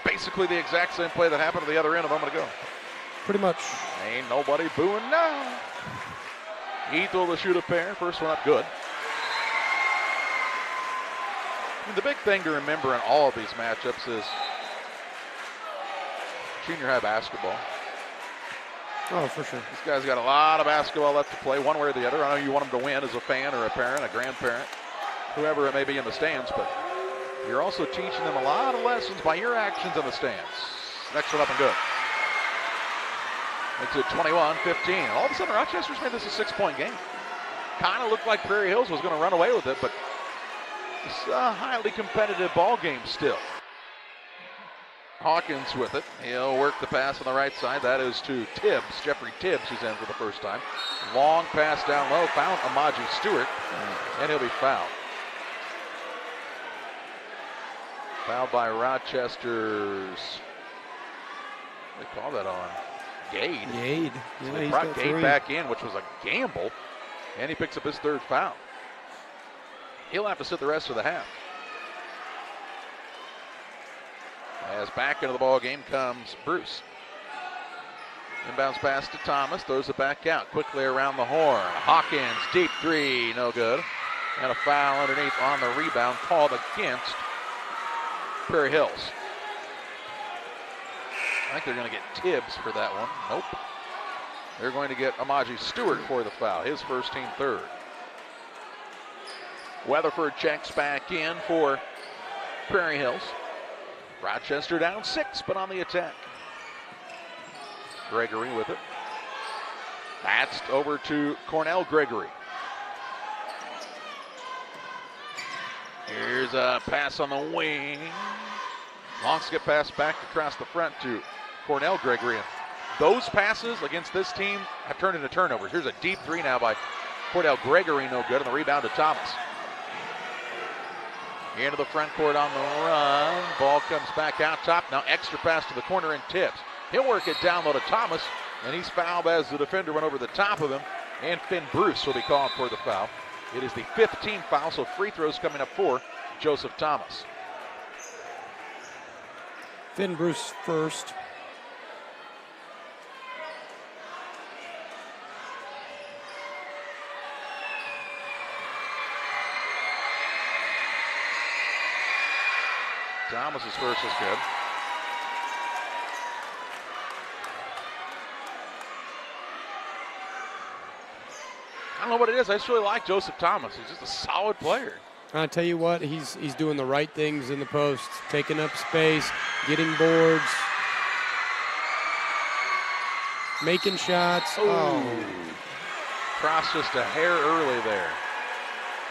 Basically the exact same play that happened at the other end a moment ago. Pretty much. Ain't nobody booing now. Ethel to shoot a pair. First one up good. The big thing to remember in all of these matchups is junior high basketball. Oh, for sure. These guys got a lot of basketball left to play, one way or the other. I know you want them to win as a fan or a parent, a grandparent, whoever it may be in the stands, but you're also teaching them a lot of lessons by your actions in the stands. Next one up and good. It's a 21-15. All of a sudden, Rochester's made this a 6-point game. Kind of looked like Prairie Hills was going to run away with it, but it's a highly competitive ball game still. Hawkins with it. He'll work the pass on the right side. That is to Tibbs, Jeffrey Tibbs, who's in for the first time. Long pass down low, found Amaji Stewart, and he'll be fouled. Fouled by Rochester's, what do they call that on? Gade. Gade. So they brought Gade back in, which was a gamble, and he picks up his third foul. He'll have to sit the rest of the half. As back into the ball game comes Bruce. Inbounds pass to Thomas, throws it back out quickly around the horn. Hawkins, deep three, no good. And a foul underneath on the rebound called against Prairie Hills. I think they're going to get Tibbs for that one. Nope. They're going to get Amaji Stewart for the foul, his first team third. Weatherford checks back in for Prairie Hills. Rochester down 6, but on the attack. Gregory with it. Passed over to Cornell Gregory. Here's a pass on the wing. Long skip pass back across the front to Cornell Gregory. And those passes against this team have turned into turnovers. Here's a deep three now by Cornell Gregory, no good, and the rebound to Thomas. Into the front court on the run. Ball comes back out top. Now extra pass to the corner and Tibbs. He'll work it down low to Thomas, and he's fouled as the defender went over the top of him. And Finn Bruce will be called for the foul. It is the 5th team foul, so free throws coming up for Joseph Thomas. Finn Bruce first. Thomas's first is good. I don't know what it is. I just really like Joseph Thomas. He's just a solid player. I'll tell you what, he's doing the right things in the post, taking up space, getting boards, making shots. Oh. Crossed just a hair early there.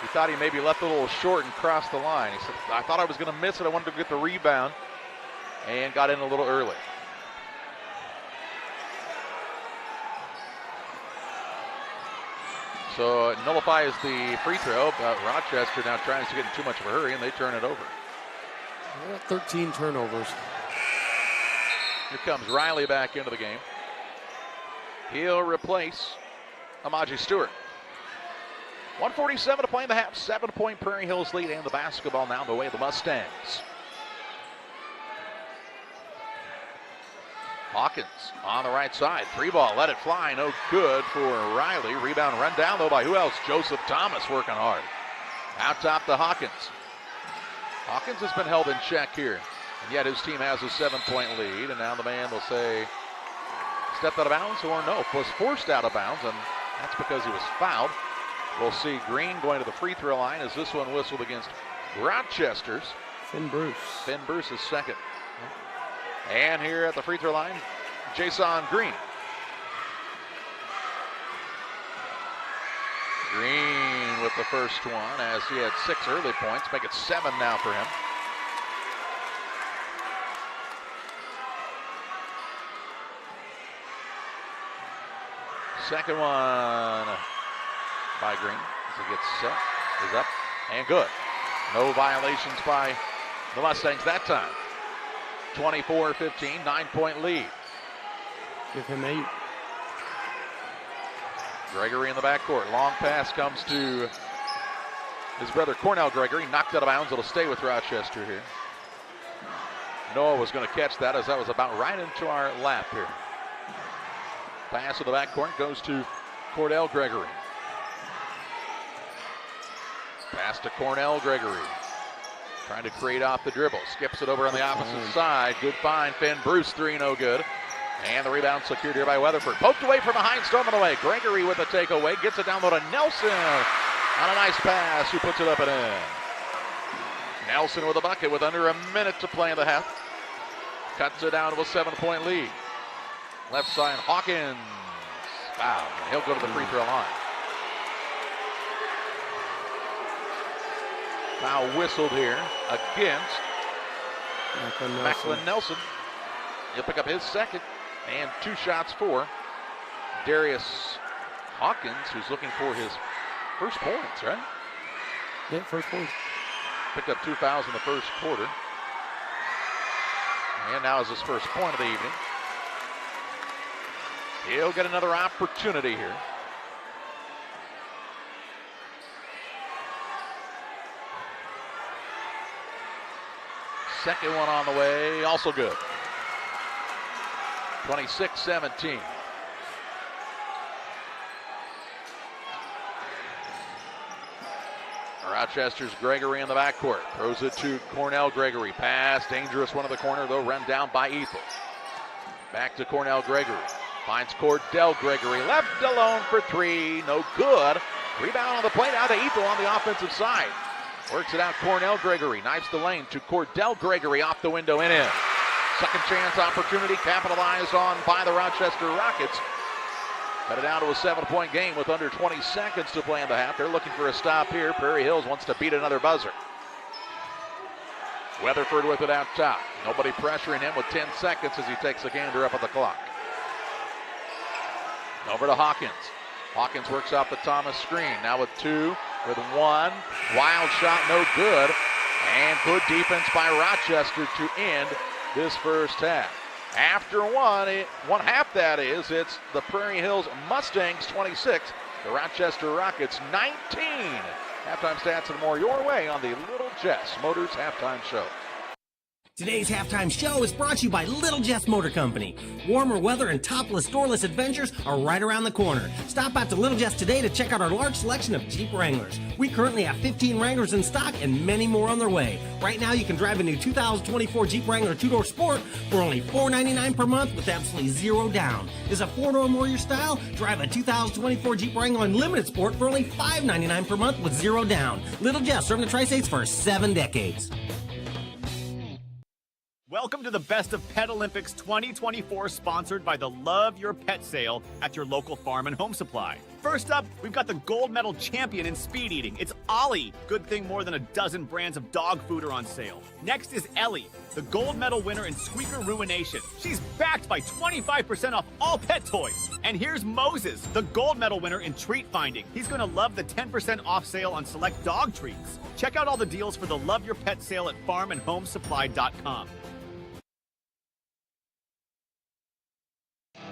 He thought he maybe left a little short and crossed the line. He said, I thought I was going to miss it. I wanted to get the rebound and got in a little early. So it nullifies the free throw, but Rochester now tries to get in too much of a hurry, and they turn it over. 13 turnovers. Here comes Riley back into the game. He'll replace Amaji Stewart. 1:47 to play in the half. 7-point Prairie Hills lead, and the basketball now the way of the Mustangs. Hawkins on the right side. 3-ball, let it fly. No good for Riley. Rebound run down, though, by who else? Joseph Thomas working hard. Out top to Hawkins. Hawkins has been held in check here, and yet his team has a 7-point lead, and now the man will say stepped out of bounds or no, was forced out of bounds, and that's because he was fouled. We'll see Green going to the free throw line as this one whistled against Rochester's. Finn Bruce. Finn Bruce is second. And here at the free throw line, Jason Green. Green with the first one as he had 6 early points. Make it 7 now for him. Second one by Green as he gets set, is up, and good. No violations by the Mustangs that time. 24-15, 9-point lead. Give him 8. Gregory in the backcourt. Long pass comes to his brother Cornell Gregory. Knocked out of bounds. It'll stay with Rochester here. Noah was going to catch that as that was about right into our lap here. Pass to the backcourt goes to Cornell Gregory. Pass to Cornell Gregory. Trying to create off the dribble. Skips it over on the opposite side. Good find. Finn Bruce, 3, no good. And the rebound secured here by Weatherford. Poked away from behind, storming away. Gregory with a takeaway. Gets it down low to Nelson. On a nice pass, who puts it up and in. Nelson with a bucket with under a minute to play in the half. Cuts it down to a 7-point lead. Left side, Hawkins. Wow, he'll go to the free throw line. Foul whistled here against Macklin Nelson. He'll pick up his second, and 2 shots for Darius Hawkins, who's looking for his first points, right? Yeah, first points. Picked up 2 fouls in the first quarter. And now is his first point of the evening. He'll get another opportunity here. Second one on the way, also good. 26-17. Rochester's Gregory in the backcourt. Throws it to Cornell Gregory. Pass, dangerous one in the corner, though, run down by Ethel. Back to Cornell Gregory. Finds Cordell Gregory. Left alone for 3. No good. Rebound on the play now to Ethel on the offensive side. Works it out, Cornell Gregory. Knifes the lane to Cordell Gregory off the window and in. Second chance opportunity capitalized on by the Rochester Rockets. Cut it down to a 7-point game with under 20 seconds to play in the half. They're looking for a stop here. Prairie Hills wants to beat another buzzer. Weatherford with it out top. Nobody pressuring him with 10 seconds as he takes a gander up at the clock. Over to Hawkins. Hawkins works off the Thomas screen. Now with 2, with 1. Wild shot, no good. And good defense by Rochester to end this first half. After one half that is, it's the Prairie Hills Mustangs 26, the Rochester Rockets 19. Halftime stats and more your way on the Little Jess Motors Halftime Show. Today's halftime show is brought to you by Little Jess Motor Company. Warmer weather and topless, doorless adventures are right around the corner. Stop out to Little Jess today to check out our large selection of Jeep Wranglers. We currently have 15 Wranglers in stock and many more on their way. Right now, you can drive a new 2024 Jeep Wrangler 2-door Sport for only $499 per month with absolutely zero down. Is a 4-door more your style? Drive a 2024 Jeep Wrangler Unlimited Sport for only $599 per month with zero down. Little Jess, serving the Tri-States for 7 decades. Welcome to the Best of Pet Olympics 2024, sponsored by the Love Your Pet sale at your local farm and home supply. First up, we've got the gold medal champion in speed eating. It's Ollie. Good thing more than a dozen brands of dog food are on sale. Next is Ellie, the gold medal winner in squeaker ruination. She's backed by 25% off all pet toys. And here's Moses, the gold medal winner in treat finding. He's going to love the 10% off sale on select dog treats. Check out all the deals for the Love Your Pet sale at farmandhomesupply.com.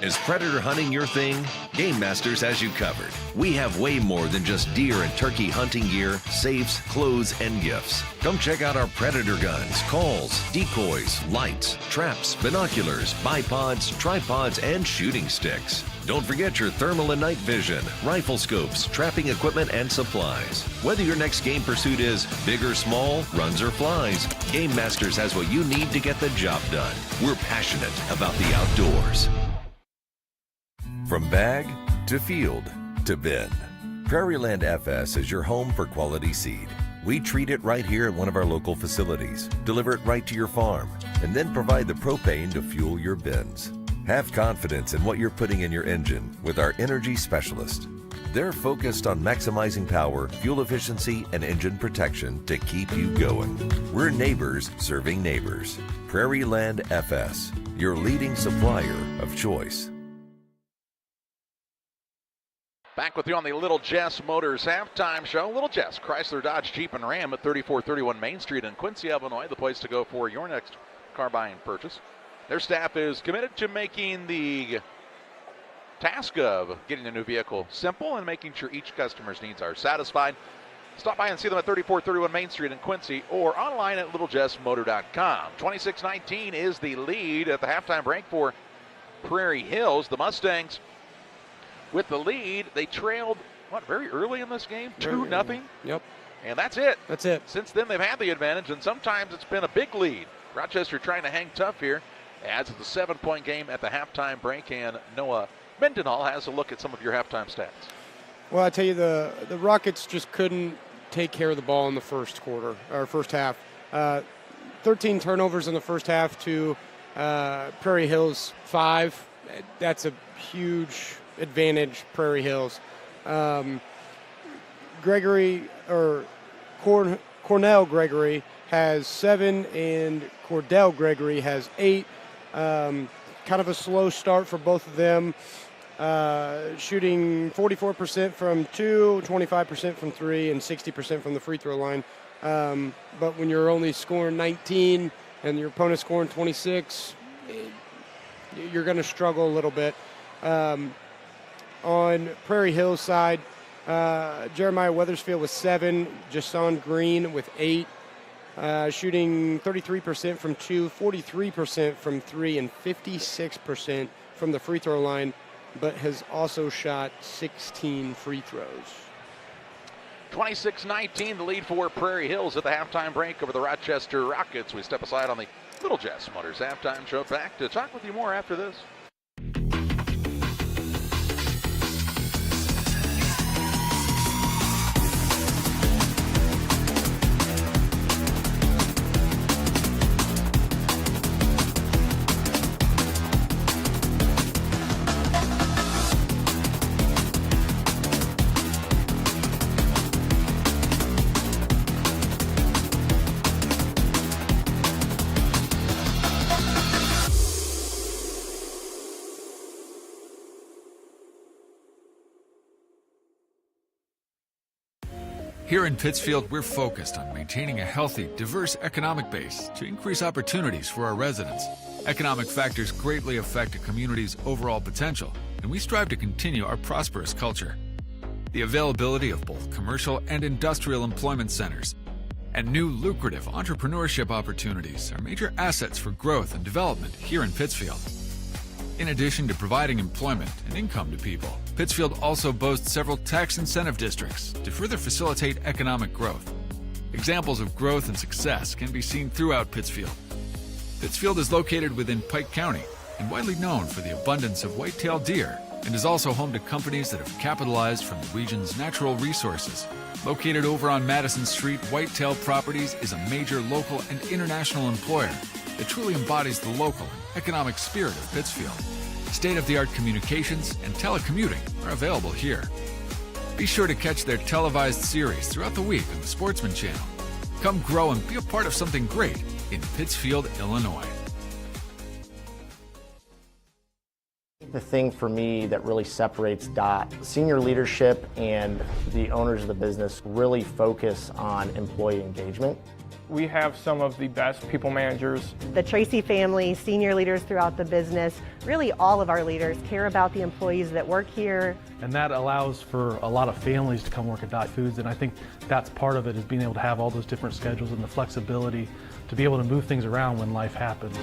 Is predator hunting your thing? Game Masters has you covered. We have way more than just deer and turkey hunting gear, safes, clothes, and gifts. Come check out our predator guns, calls, decoys, lights, traps, binoculars, bipods, tripods, and shooting sticks. Don't forget your thermal and night vision, rifle scopes, trapping equipment, and supplies. Whether your next game pursuit is big or small, runs or flies, Game Masters has what you need to get the job done. We're passionate about the outdoors. From bag to field to bin, Prairieland FS is your home for quality seed. We treat it right here at one of our local facilities, deliver it right to your farm, and then provide the propane to fuel your bins. Have confidence in what you're putting in your engine with our energy specialist. They're focused on maximizing power, fuel efficiency, and engine protection to keep you going. We're neighbors serving neighbors. Prairieland FS, your leading supplier of choice. Back with you on the Little Jess Motors Halftime Show. Little Jess, Chrysler, Dodge, Jeep, and Ram at 3431 Main Street in Quincy, Illinois, the place to go for your next car buying purchase. Their staff is committed to making the task of getting a new vehicle simple and making sure each customer's needs are satisfied. Stop by and see them at 3431 Main Street in Quincy or online at littlejessmotor.com. 26-19 is the lead at the halftime break for Prairie Hills. The Mustangs with the lead. They trailed, very early in this game? 2-0? Yep. And that's it. That's it. Since then, they've had the advantage, and sometimes it's been a big lead. Rochester trying to hang tough here as it's a 7-point game at the halftime break, and Noah Mendenhall has a look at some of your halftime stats. Well, I tell you, the Rockets just couldn't take care of the ball in the first quarter, or first half. 13 turnovers in the first half to Prairie Hills 5. that's a huge advantage, Prairie Hills. Cornell Gregory has 7 and Cordell Gregory has 8. Kind of a slow start for both of them. Shooting 44% from 2, 25% from 3, and 60% from the free throw line. But when you're only scoring 19 and your opponent's scoring 26, you're going to struggle a little bit. On Prairie Hills side, Jeremiah Weathersfield with 7, Jason Green with 8, shooting 33% from 2, 43% from 3, and 56% from the free throw line, but has also shot 16 free throws. 26-19, the lead for Prairie Hills at the halftime break over the Rochester Rockets. We step aside on the Little Jess Motors halftime show. Back to talk with you more after this. Here in Pittsfield, we're focused on maintaining a healthy, diverse economic base to increase opportunities for our residents. Economic factors greatly affect a community's overall potential, and we strive to continue our prosperous culture. The availability of both commercial and industrial employment centers and new lucrative entrepreneurship opportunities are major assets for growth and development here in Pittsfield. In addition to providing employment and income to people, Pittsfield also boasts several tax incentive districts to further facilitate economic growth. Examples of growth and success can be seen throughout Pittsfield. Pittsfield is located within Pike County and widely known for the abundance of white-tailed deer, and is also home to companies that have capitalized from the region's natural resources. Located over on Madison Street, Whitetail Properties is a major local and international employer that truly embodies the local and economic spirit of Pittsfield. State-of-the-art communications and telecommuting are available here. Be sure to catch their televised series throughout the week on the Sportsman Channel. Come grow and be a part of something great in Pittsfield, Illinois. The thing for me that really separates DOT, senior leadership and the owners of the business really focus on employee engagement. We have some of the best people managers. The Tracy family, senior leaders throughout the business, really all of our leaders care about the employees that work here. And that allows for a lot of families to come work at Dot Foods, and I think that's part of it, is being able to have all those different schedules and the flexibility to be able to move things around when life happens.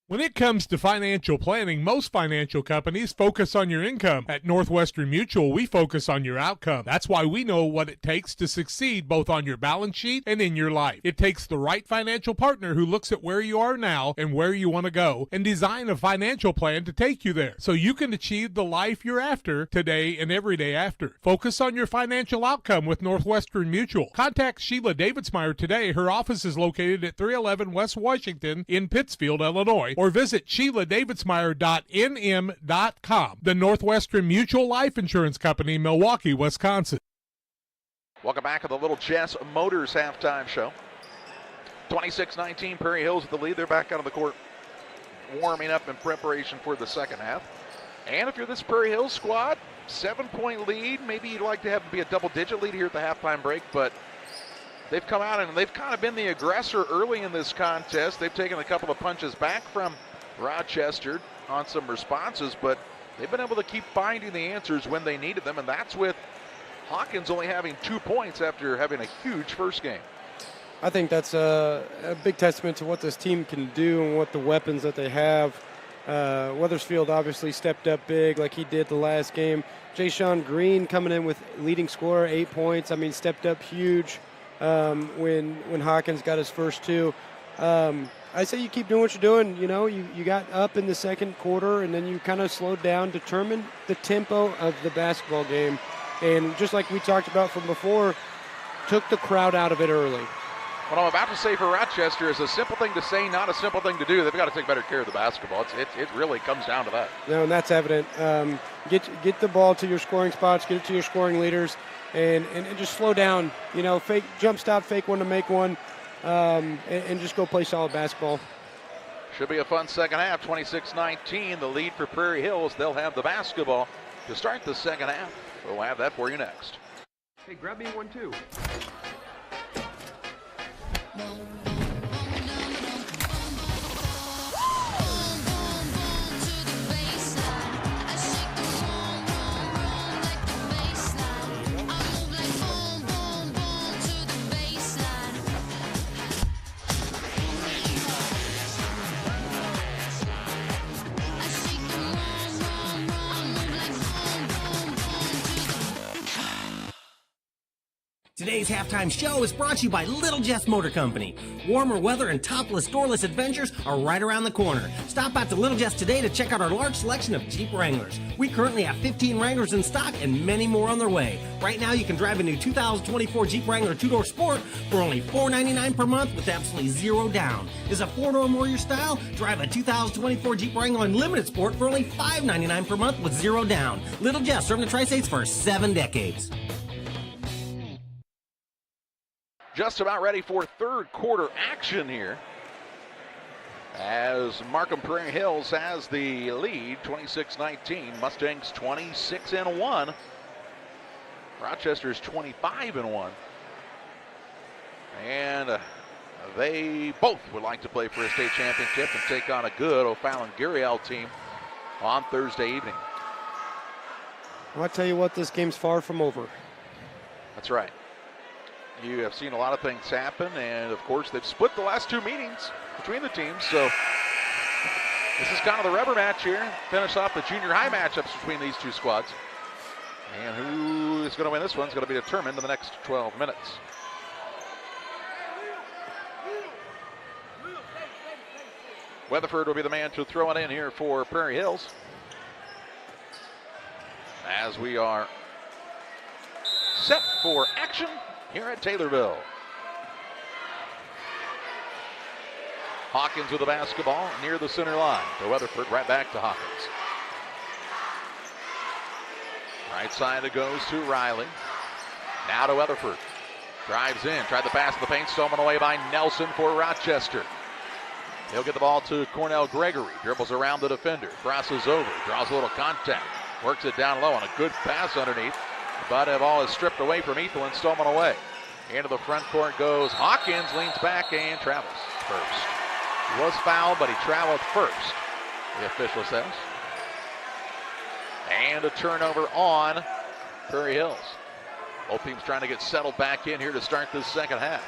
When it comes to financial planning, most financial companies focus on your income. At Northwestern Mutual, we focus on your outcome. That's why we know what it takes to succeed both on your balance sheet and in your life. It takes the right financial partner who looks at where you are now and where you want to go and design a financial plan to take you there so you can achieve the life you're after today and every day after. Focus on your financial outcome with Northwestern Mutual. Contact Sheila Davidsmeyer today. Her office is located at 311 West Washington in Pittsfield, Illinois, or visit SheilaDavidsmeyer.nm.com. The Northwestern Mutual Life Insurance Company, Milwaukee, Wisconsin. Welcome back to the Little Jess Motors halftime show. 26-19, Prairie Hills with the lead. They're back out on the court, warming up in preparation for the second half. And if you're this Prairie Hills squad, 7-point lead. Maybe you'd like to have it be a double-digit lead here at the halftime break, but they've come out and they've kind of been the aggressor early in this contest. They've taken a couple of punches back from Rochester on some responses, but they've been able to keep finding the answers when they needed them, and that's with Hawkins only having 2 points after having a huge first game. I think that's a big testament to what this team can do and what the weapons that they have. Weathersfield obviously stepped up big like he did the last game. Jason Green coming in with leading scorer, 8 points. I mean, stepped up huge. When Hawkins got his first 2. I say you keep doing what you're doing. You know, you got up in the second quarter, and then you kind of slowed down, determined the tempo of the basketball game. And just like we talked about from before, took the crowd out of it early. What I'm about to say for Rochester is a simple thing to say, not a simple thing to do. They've got to take better care of the basketball. It really comes down to that. No, and that's evident. Get the ball to your scoring spots, get it to your scoring leaders, and just slow down. You know, fake jump stop, fake one to make one, and just go play solid basketball. Should be a fun second half. 26-19, the lead for Prairie Hills. They'll have the basketball to start the second half. We'll have that for you next. Hey, grab me one too. Today's halftime show is brought to you by Little Jess Motor Company. Warmer weather and topless, doorless adventures are right around the corner. Stop out to Little Jess today to check out our large selection of Jeep Wranglers. We currently have 15 Wranglers in stock and many more on their way. Right now, you can drive a new 2024 Jeep Wrangler 2-door Sport for only $499 per month with absolutely zero down. Is a 4-door more your style? Drive a 2024 Jeep Wrangler Unlimited Sport for only $599 per month with zero down. Little Jess, serving the Tri-States for 7 decades. Just about ready for third quarter action here, as Markham Prairie Hills has the lead, 26-19. Mustangs 26-1. Rochester's 25-1. And they both would like to play for a state championship and take on a good O'Fallon-Guriel team on Thursday evening. Well, I tell you what, this game's far from over. That's right. You have seen a lot of things happen, and of course they've split the last two meetings between the teams, so this is kind of the rubber match here. Finish off the junior high matchups between these two squads. And who is going to win this one is going to be determined in the next 12 minutes. Weatherford will be the man to throw it in here for Prairie Hills, as we are set for action here at Taylorville. Hawkins with the basketball near the center line. To Weatherford, right back to Hawkins. Right side it goes to Riley. Now to Weatherford. Drives in, tried the pass in the paint, stolen away by Nelson for Rochester. He'll get the ball to Cornell Gregory. Dribbles around the defender, crosses over, draws a little contact, works it down low on a good pass underneath. But the ball is stripped away from Ethel and stolen away. Into the front court goes Hawkins, leans back and travels first. He was fouled, but he traveled first, the official says. And a turnover on Prairie Hills. Both teams trying to get settled back in here to start this second half.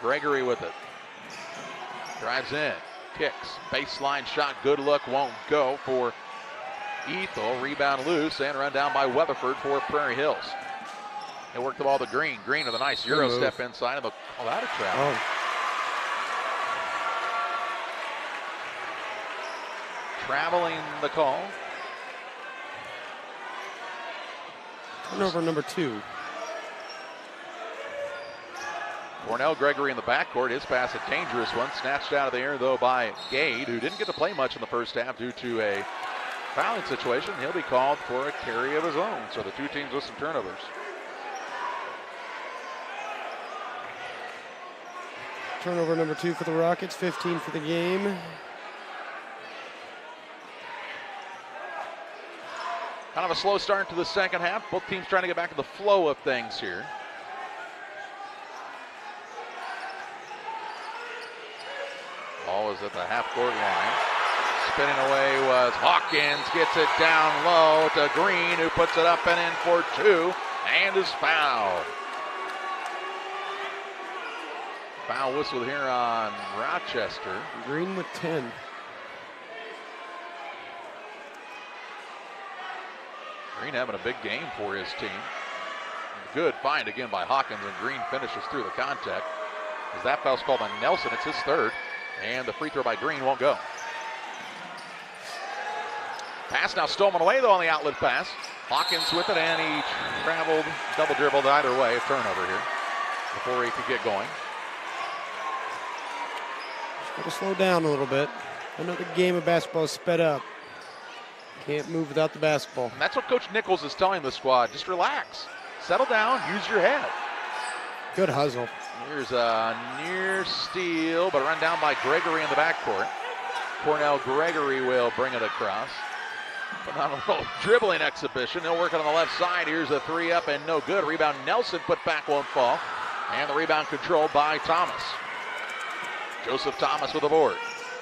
Gregory with it. Drives in, kicks, baseline shot, good look, won't go for Ethel. Rebound loose and run down by Weatherford for Prairie Hills. They work the ball to Green. Green with a nice Euro step inside of the out of travel. Traveling the call. Turnover number 2. Cornell Gregory in the backcourt. His pass a dangerous one. Snatched out of the air though by Gade, who didn't get to play much in the first half due to a fouling situation. He'll be called for a carry of his own. So the two teams with some turnovers. Turnover number 2 for the Rockets, 15 for the game. Kind of a slow start to the second half. Both teams trying to get back to the flow of things here. Ball is at the half-court line. Spinning away was Hawkins. Gets it down low to Green, who puts it up and in for 2 and is fouled. Foul whistle here on Rochester. Green with 10. Green having a big game for his team. Good find again by Hawkins, and Green finishes through the contact. As that foul's called on Nelson, it's his third, and the free throw by Green won't go. Pass now stolen away though on the outlet pass. Hawkins with it, and he traveled, double dribbled either way. A turnover here before he could get going. Just got to slow down a little bit. I know the game of basketball is sped up. Can't move without the basketball. And that's what Coach Nichols is telling the squad. Just relax. Settle down. Use your head. Good hustle. Here's a near steal, but run down by Gregory in the backcourt. Cornell Gregory will bring it across. Phenomenal dribbling exhibition. He'll work it on the left side. Here's a three up and no good. Rebound Nelson, put back, won't fall. And the rebound controlled by Thomas. Joseph Thomas with the board.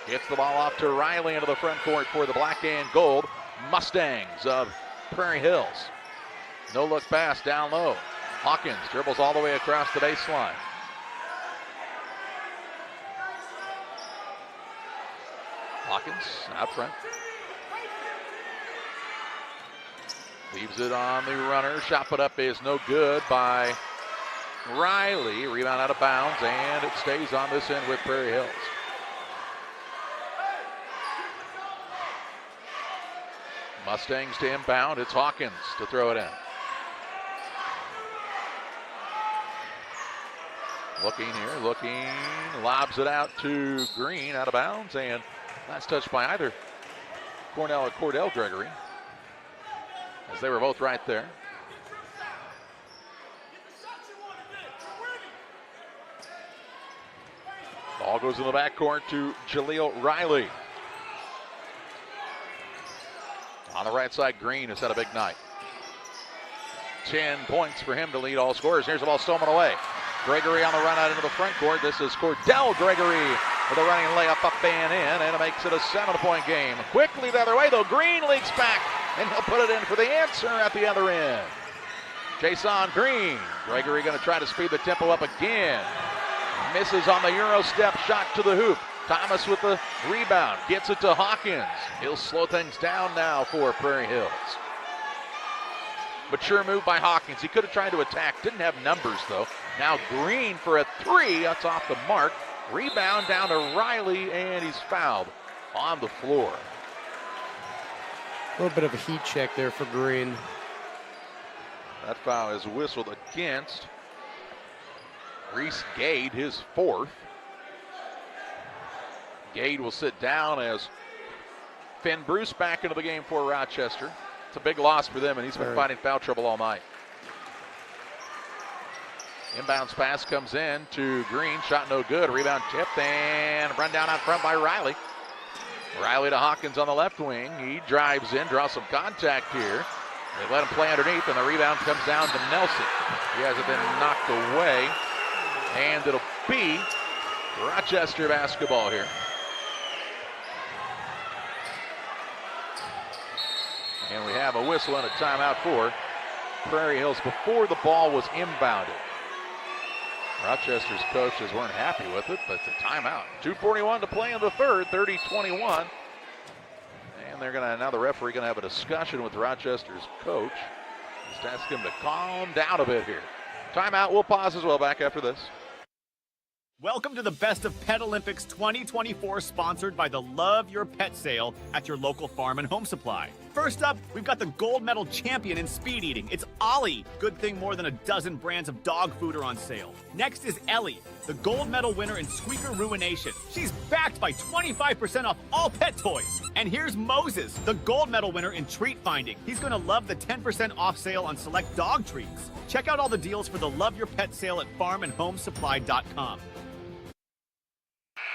Gets the ball off to Riley into the front court for the black and gold Mustangs of Prairie Hills. No look pass down low. Hawkins dribbles all the way across the baseline. Hawkins out front. Leaves it on the runner. Shot put up is no good by Riley. Rebound out of bounds, and it stays on this end with Prairie Hills. Mustangs to inbound. It's Hawkins to throw it in. Looking here, looking. Lobs it out to Green, out of bounds, and last touch by either Cornell or Cordell Gregory, as they were both right there. Ball goes in the backcourt to Jaleel Riley. On the right side, Green has had a big night. 10 points for him to lead all scorers. Here's the ball stolen away. Gregory on the run out into the front court. This is Cordell Gregory with a running layup up and in, and it makes it a 7-point game. Quickly the other way, though. Green leaks back, and he'll put it in for the answer at the other end. Jason Green. Gregory going to try to speed the tempo up again. Misses on the Euro step shot to the hoop. Thomas with the rebound. Gets it to Hawkins. He'll slow things down now for Prairie Hills. Mature move by Hawkins. He could have tried to attack. Didn't have numbers, though. Now Green for a three. That's off the mark. Rebound down to Riley, and he's fouled on the floor. A little bit of a heat check there for Green. That foul is whistled against Reese Gade, his fourth. Gade will sit down as Finn Bruce back into the game for Rochester. It's a big loss for them, and he's been fighting foul trouble all night. Inbounds pass comes in to Green. Shot no good. Rebound tipped and run down out front by Riley. Riley to Hawkins on the left wing. He drives in, draws some contact here. They let him play underneath, and the rebound comes down to Nelson. He hasn't been knocked away, and it'll be Rochester basketball here. And we have a whistle and a timeout for Prairie Hills before the ball was inbounded. Rochester's coaches weren't happy with it, but it's a timeout. 2:41 to play in the third, 30-21. And they're gonna, now the referee gonna have a discussion with Rochester's coach. Just ask him to calm down a bit here. Timeout, we'll pause as well, back after this. Welcome to the Best of Pet Olympics 2024, sponsored by the Love Your Pet sale at your local farm and home supply. First up, we've got the gold medal champion in speed eating. It's Ollie. Good thing more than a dozen brands of dog food are on sale. Next is Ellie, the gold medal winner in squeaker ruination. She's backed by 25% off all pet toys. And here's Moses, the gold medal winner in treat finding. He's going to love the 10% off sale on select dog treats. Check out all the deals for the Love Your Pet sale at farmandhomesupply.com.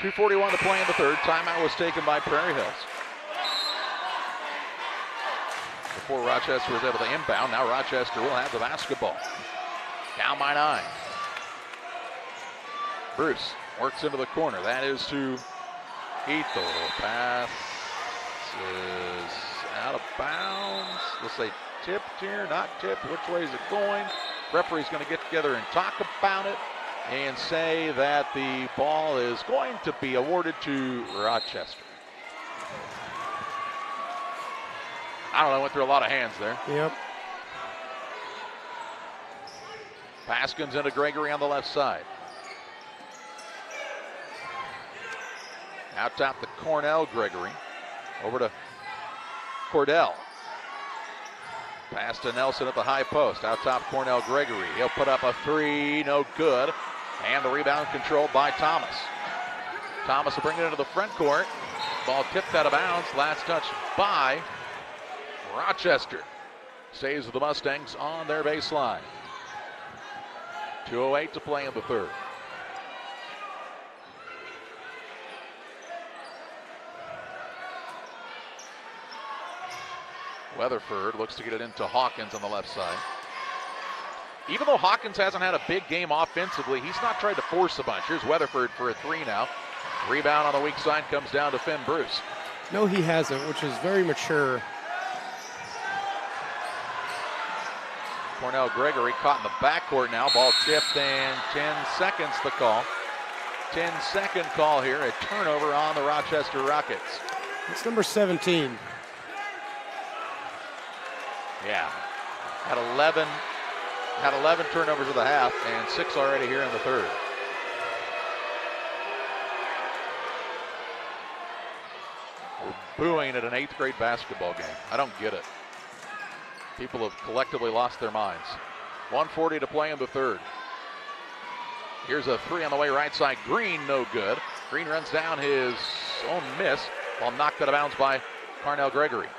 2:41 to play in the third. Timeout was taken by Prairie Hills. Before Rochester was able to inbound, now Rochester will have the basketball. Down by 9. Bruce works into the corner. That is to Ethel. Pass is out of bounds. Let's say tipped here, not tipped. Which way is it going? Referee's going to get together and talk about it and say that the ball is going to be awarded to Rochester. I don't know, went through a lot of hands there. Yep. Pass comes into Gregory on the left side. Out top to Cornell Gregory. Over to Cordell. Pass to Nelson at the high post. Out top, Cornell Gregory. He'll put up a three, no good. And the rebound controlled by Thomas. Thomas will bring it into the front court. Ball tipped out of bounds. Last touch by Rochester. Saves the Mustangs on their baseline. 2:08 to play in the third. Weatherford looks to get it into Hawkins on the left side. Even though Hawkins hasn't had a big game offensively, he's not tried to force a bunch. Here's Weatherford for a three now. Rebound on the weak side comes down to Finn Bruce. No, he hasn't, which is very mature. Cornell Gregory caught in the backcourt now. Ball tipped and 10 seconds the call. 10-second call here. A turnover on the Rochester Rockets. It's number 17. Yeah. Had 11 turnovers of the half and 6 already here in the third. We're booing at an 8th grade basketball game. I don't get it. People have collectively lost their minds. 1:40 to play in the third. Here's a three on the way right side. Green, no good. Green runs down his own miss. Ball knocked out of bounds by Cornell Gregory.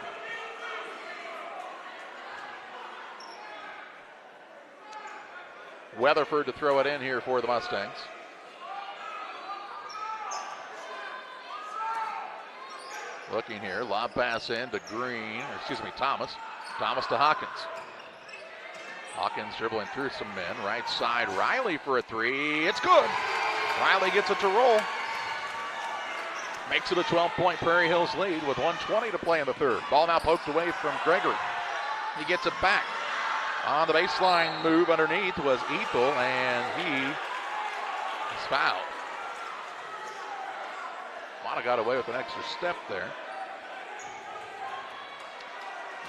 Weatherford to throw it in here for the Mustangs. Looking here, lob pass in to Thomas. Thomas to Hawkins. Hawkins dribbling through some men. Right side, Riley for a three. It's good. Riley gets it to roll. Makes it a 12-point Prairie Hills lead with 1:20 to play in the third. Ball now poked away from Gregory. He gets it back. On the baseline move underneath was Ethel, and he is fouled. Might have got away with an extra step there.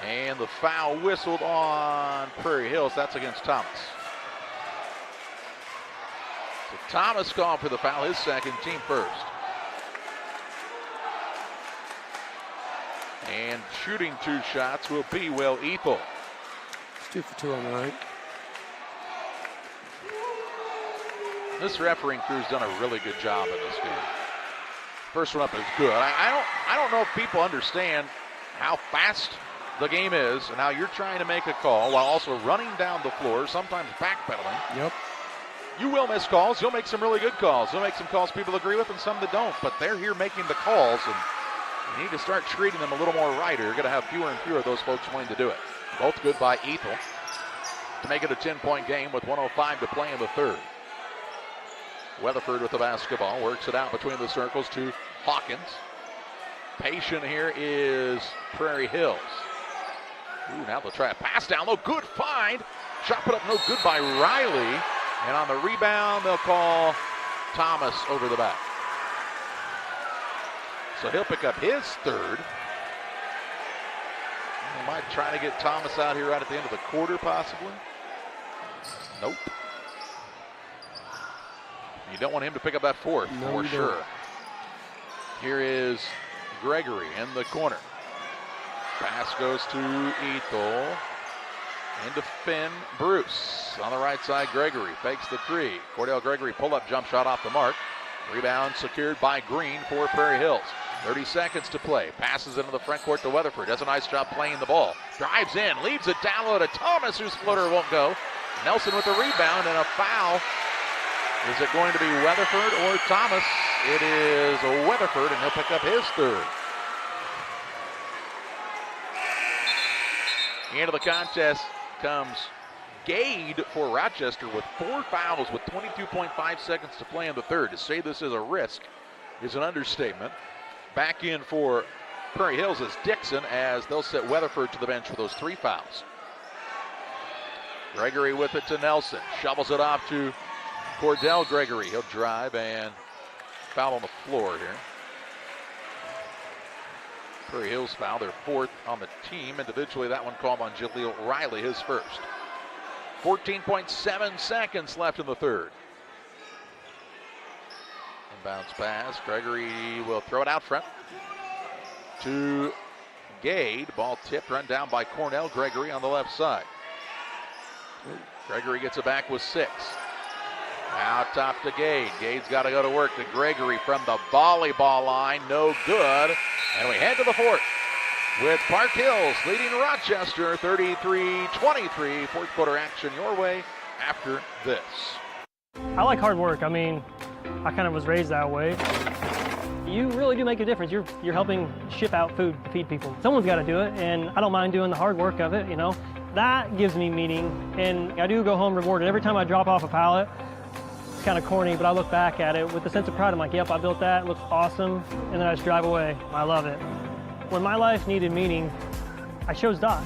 And the foul whistled on Prairie Hills. That's against Thomas. So Thomas called for the foul, his second, team first. And shooting two shots will be Will Ethel. It's 2 for 2 on the night. This refereeing crew's done a really good job in this game. First one up is good. I don't know if people understand how fast the game is and how you're trying to make a call while also running down the floor, sometimes backpedaling. Yep. You will miss calls. You'll make some really good calls. You'll make some calls people agree with and some that don't. But they're here making the calls, and you need to start treating them a little more right, or you're going to have fewer and fewer of those folks willing to do it. Both good by Ethel to make it a 10-point game with 1:05 to play in the third. Weatherford with the basketball, works it out between the circles to Hawkins. Patient here is Prairie Hills. Ooh, now they'll try a pass down low. Good find. Shot put up no good by Riley. And on the rebound, they'll call Thomas over the back. So he'll pick up his third. They might try to get Thomas out here right at the end of the quarter, possibly. Nope. You don't want him to pick up that fourth, no, for sure. Here is Gregory in the corner. Pass goes to Ethel. Into Finn Bruce. On the right side, Gregory fakes the three. Cordell Gregory pull-up jump shot off the mark. Rebound secured by Green for Prairie Hills. 30 seconds to play. Passes into the front court to Weatherford. Does a nice job playing the ball. Drives in, leaves it down low to Thomas, whose floater won't go. Nelson with the rebound and a foul. Is it going to be Weatherford or Thomas? It is Weatherford, and he'll pick up his third. Into the contest comes Gade for Rochester with 4 fouls with 22.5 seconds to play in the third. To say this is a risk is an understatement. Back in for Prairie Hills is Dixon, as they'll set Weatherford to the bench for those 3 fouls. Gregory with it to Nelson. Shovels it off to Cordell Gregory. He'll drive and foul on the floor here. Prairie Hills foul, their 4th on the team. Individually, that one called on Jaleel Riley, his first. 14.7 seconds left in the third. Inbounds pass. Gregory will throw it out front to Gade. Ball tipped, run down by Cornell. Gregory on the left side. Gregory gets it back with 6. Out top to Gade. Gade's got to go to work to Gregory from the volleyball line. No good. And we head to the fourth with Park Hills leading Rochester 33-23. Fourth quarter action your way after this. I like hard work. I mean, I kind of was raised that way. You really do make a difference. You're helping ship out food to feed people. Someone's got to do it, and I don't mind doing the hard work of it, you know. That gives me meaning, and I do go home rewarded. Every time I drop off a pallet, it's kind of corny, but I look back at it with a sense of pride. I'm like, yep, I built that, it looks awesome, and then I just drive away. I love it. When my life needed meaning, I chose Doc.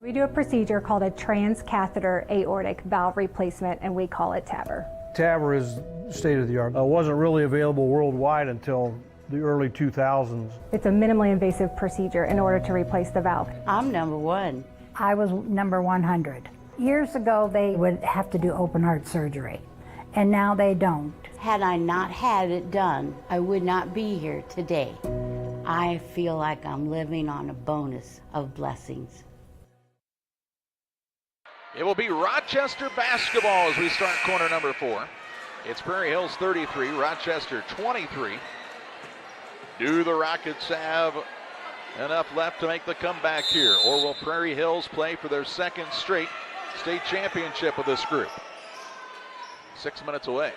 We do a procedure called a transcatheter aortic valve replacement, and we call it TAVR. TAVR is state of the art. It wasn't really available worldwide until the early 2000s. It's a minimally invasive procedure in order to replace the valve. I'm number 1. I was number 100. Years ago, they would have to do open heart surgery, and now they don't. Had I not had it done, I would not be here today. I feel like I'm living on a bonus of blessings. It will be Rochester basketball as we start quarter number 4. It's Prairie Hills 33, Rochester 23. Do the Rockets have enough left to make the comeback here? Or will Prairie Hills play for their second straight state championship with this group? 6 minutes away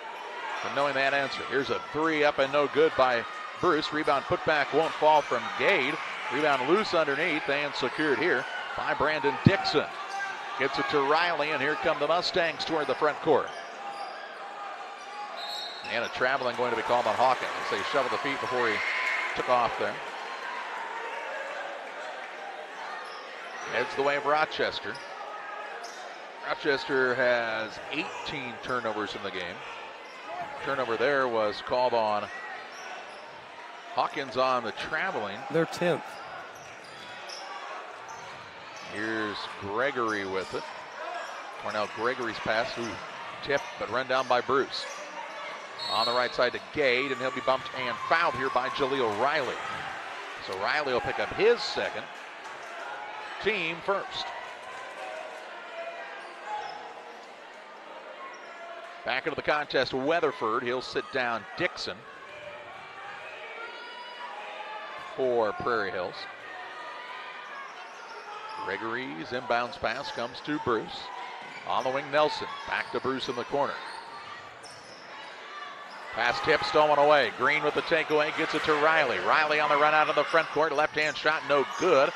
from knowing that answer. Here's a 3 up and no good by Bruce. Rebound putback won't fall from Gade. Rebound loose underneath and secured here by Brandon Dixon. Gets it to Riley, and here come the Mustangs toward the front court. And a traveling going to be called on Hawkins. They shoveled the feet before he took off there. Heads the way of Rochester. Rochester has 18 turnovers in the game. Turnover there was called on Hawkins on the traveling. They're 10th. Here's Gregory with it. Cornell Gregory's pass, tipped but run down by Bruce. On the right side to Gade, and he'll be bumped and fouled here by Jaleel Riley. So Riley will pick up his second, team first. Back into the contest, Weatherford. He'll sit down Dixon for Prairie Hills. Gregory's inbounds pass comes to Bruce. On the wing, Nelson. Back to Bruce in the corner. Pass tip stolen away. Green with the takeaway, gets it to Riley. Riley on the run out of the front court. Left-hand shot, no good.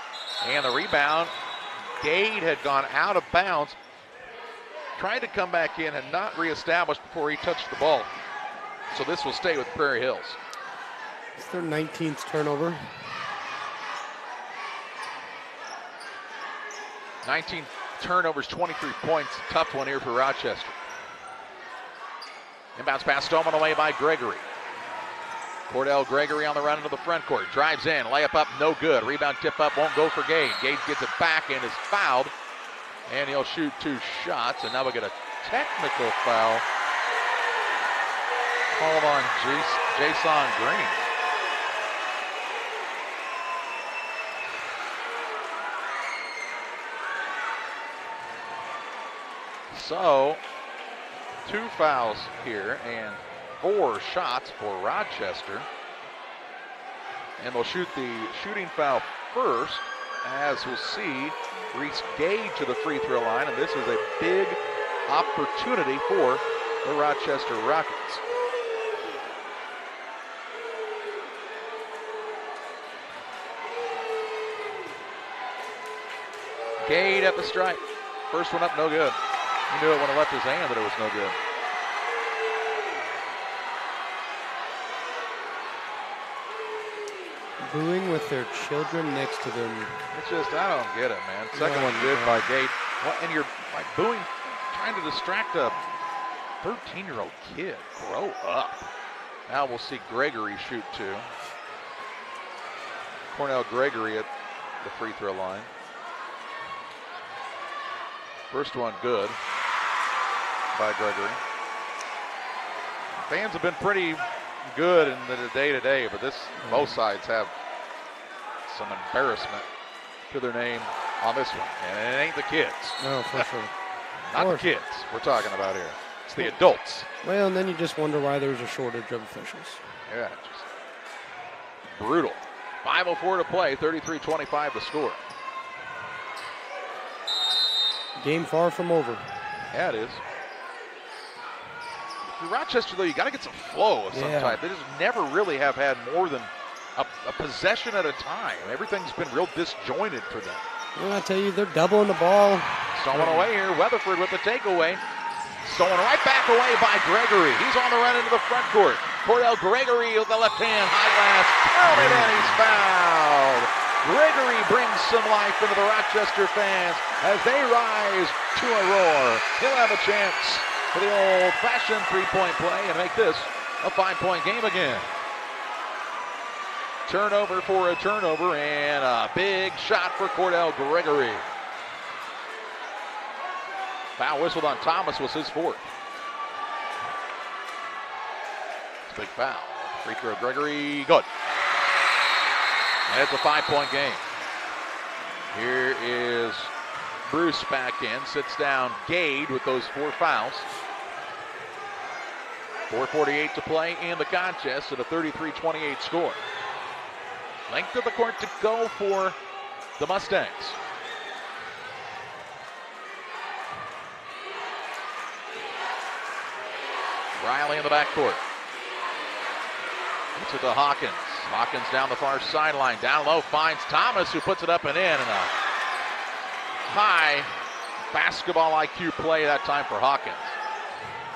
And the rebound, Gade had gone out of bounds. Tried to come back in and not reestablished before he touched the ball. So this will stay with Prairie Hills. It's their 19th turnover. 19 turnovers, 23 points. Tough one here for Rochester. Inbounds pass stolen away by Gregory. Cordell Gregory on the run into the front court. Drives in, layup up, no good. Rebound tip up, won't go for Gade. Gade gets it back and is fouled. And he'll shoot 2 shots. And now we'll get a technical foul called on Jason Green. So, 2 fouls here and 4 shots for Rochester. And they'll shoot the shooting foul first, as we'll see Reese Gade to the free throw line. And this is a big opportunity for the Rochester Rockets. Gade at the stripe. First one up, no good. He knew it when it left his hand that it was no good. Booing with their children next to them. It's just, I don't get it, man. Second one good by Gade. And you're like booing, trying to distract a 13-year-old kid. Grow up. Now we'll see Gregory shoot 2. Cornell Gregory at the free throw line. First one good by Gregory. Fans have been pretty good in the day-to-day, but both sides have some embarrassment to their name on this one. And it ain't the kids. No, for sure. Not the kids we're talking about here. It's the adults. Well, and then you just wonder why there's a shortage of officials. Yeah, just brutal. 5:04 to play, 33-25 the score. Game far from over. Yeah, it is. For Rochester, though, you got to get some flow of some type. They just never really have had more than a possession at a time. Everything's been real disjointed for them. Well, I tell you, they're doubling the ball. Stolen away here. Weatherford with the takeaway. Stolen right back away by Gregory. He's on the run into the front court. Cordell Gregory with the left hand. High glass. Counted and he's fouled. Gregory brings some life into the Rochester fans as they rise to a roar. He'll have a chance for the old-fashioned three-point play and make this a 5-point game again. Turnover for a turnover and a big shot for Cordell Gregory. Foul whistled on Thomas was his fourth. It's a big foul. Free throw Gregory, good. And it's a 5-point game. Here is Bruce back in, sits down Gade with those 4 fouls. 4:48 to play in the contest at a 33-28 score. Length of the court to go for the Mustangs. Riley in the backcourt. Gets it to Hawkins. Hawkins down the far sideline. Down low finds Thomas, who puts it up and in. And a high basketball IQ play that time for Hawkins.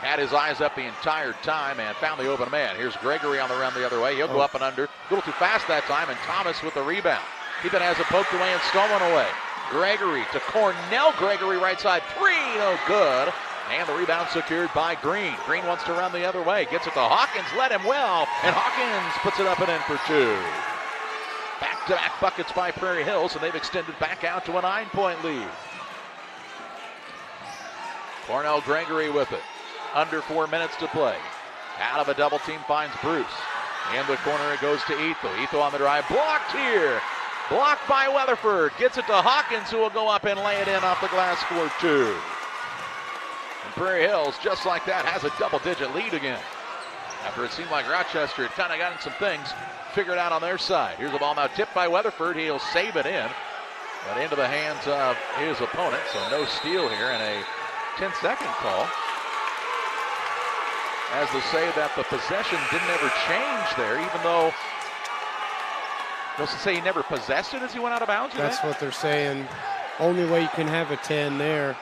Had his eyes up the entire time and found the open man. Here's Gregory on the run the other way. He'll go up and under. A little too fast that time, and Thomas with the rebound. He then has it poked away and stolen away. Gregory to Cornell Gregory, right side three, no good. And the rebound secured by Green. Green wants to run the other way. Gets it to Hawkins, let him well. And Hawkins puts it up and in for 2. Back-to-back buckets by Prairie Hills, and they've extended back out to a 9-point lead. Cornell Gregory with it. Under 4 minutes to play. Out of a double team finds Bruce. In the corner it goes to Etho. Etho on the drive. Blocked here. Blocked by Weatherford. Gets it to Hawkins, who will go up and lay it in off the glass for 2. And Prairie Hills, just like that, has a double-digit lead again. After it seemed like Rochester had kind of gotten some things figured out on their side. Here's the ball now tipped by Weatherford. He'll save it in. But into the hands of his opponent. So no steal here and a 10-second call. As to say that the possession didn't ever change there, even though they'll say he never possessed it as he went out of bounds. That's what they're saying. Only way you can have a 10 there.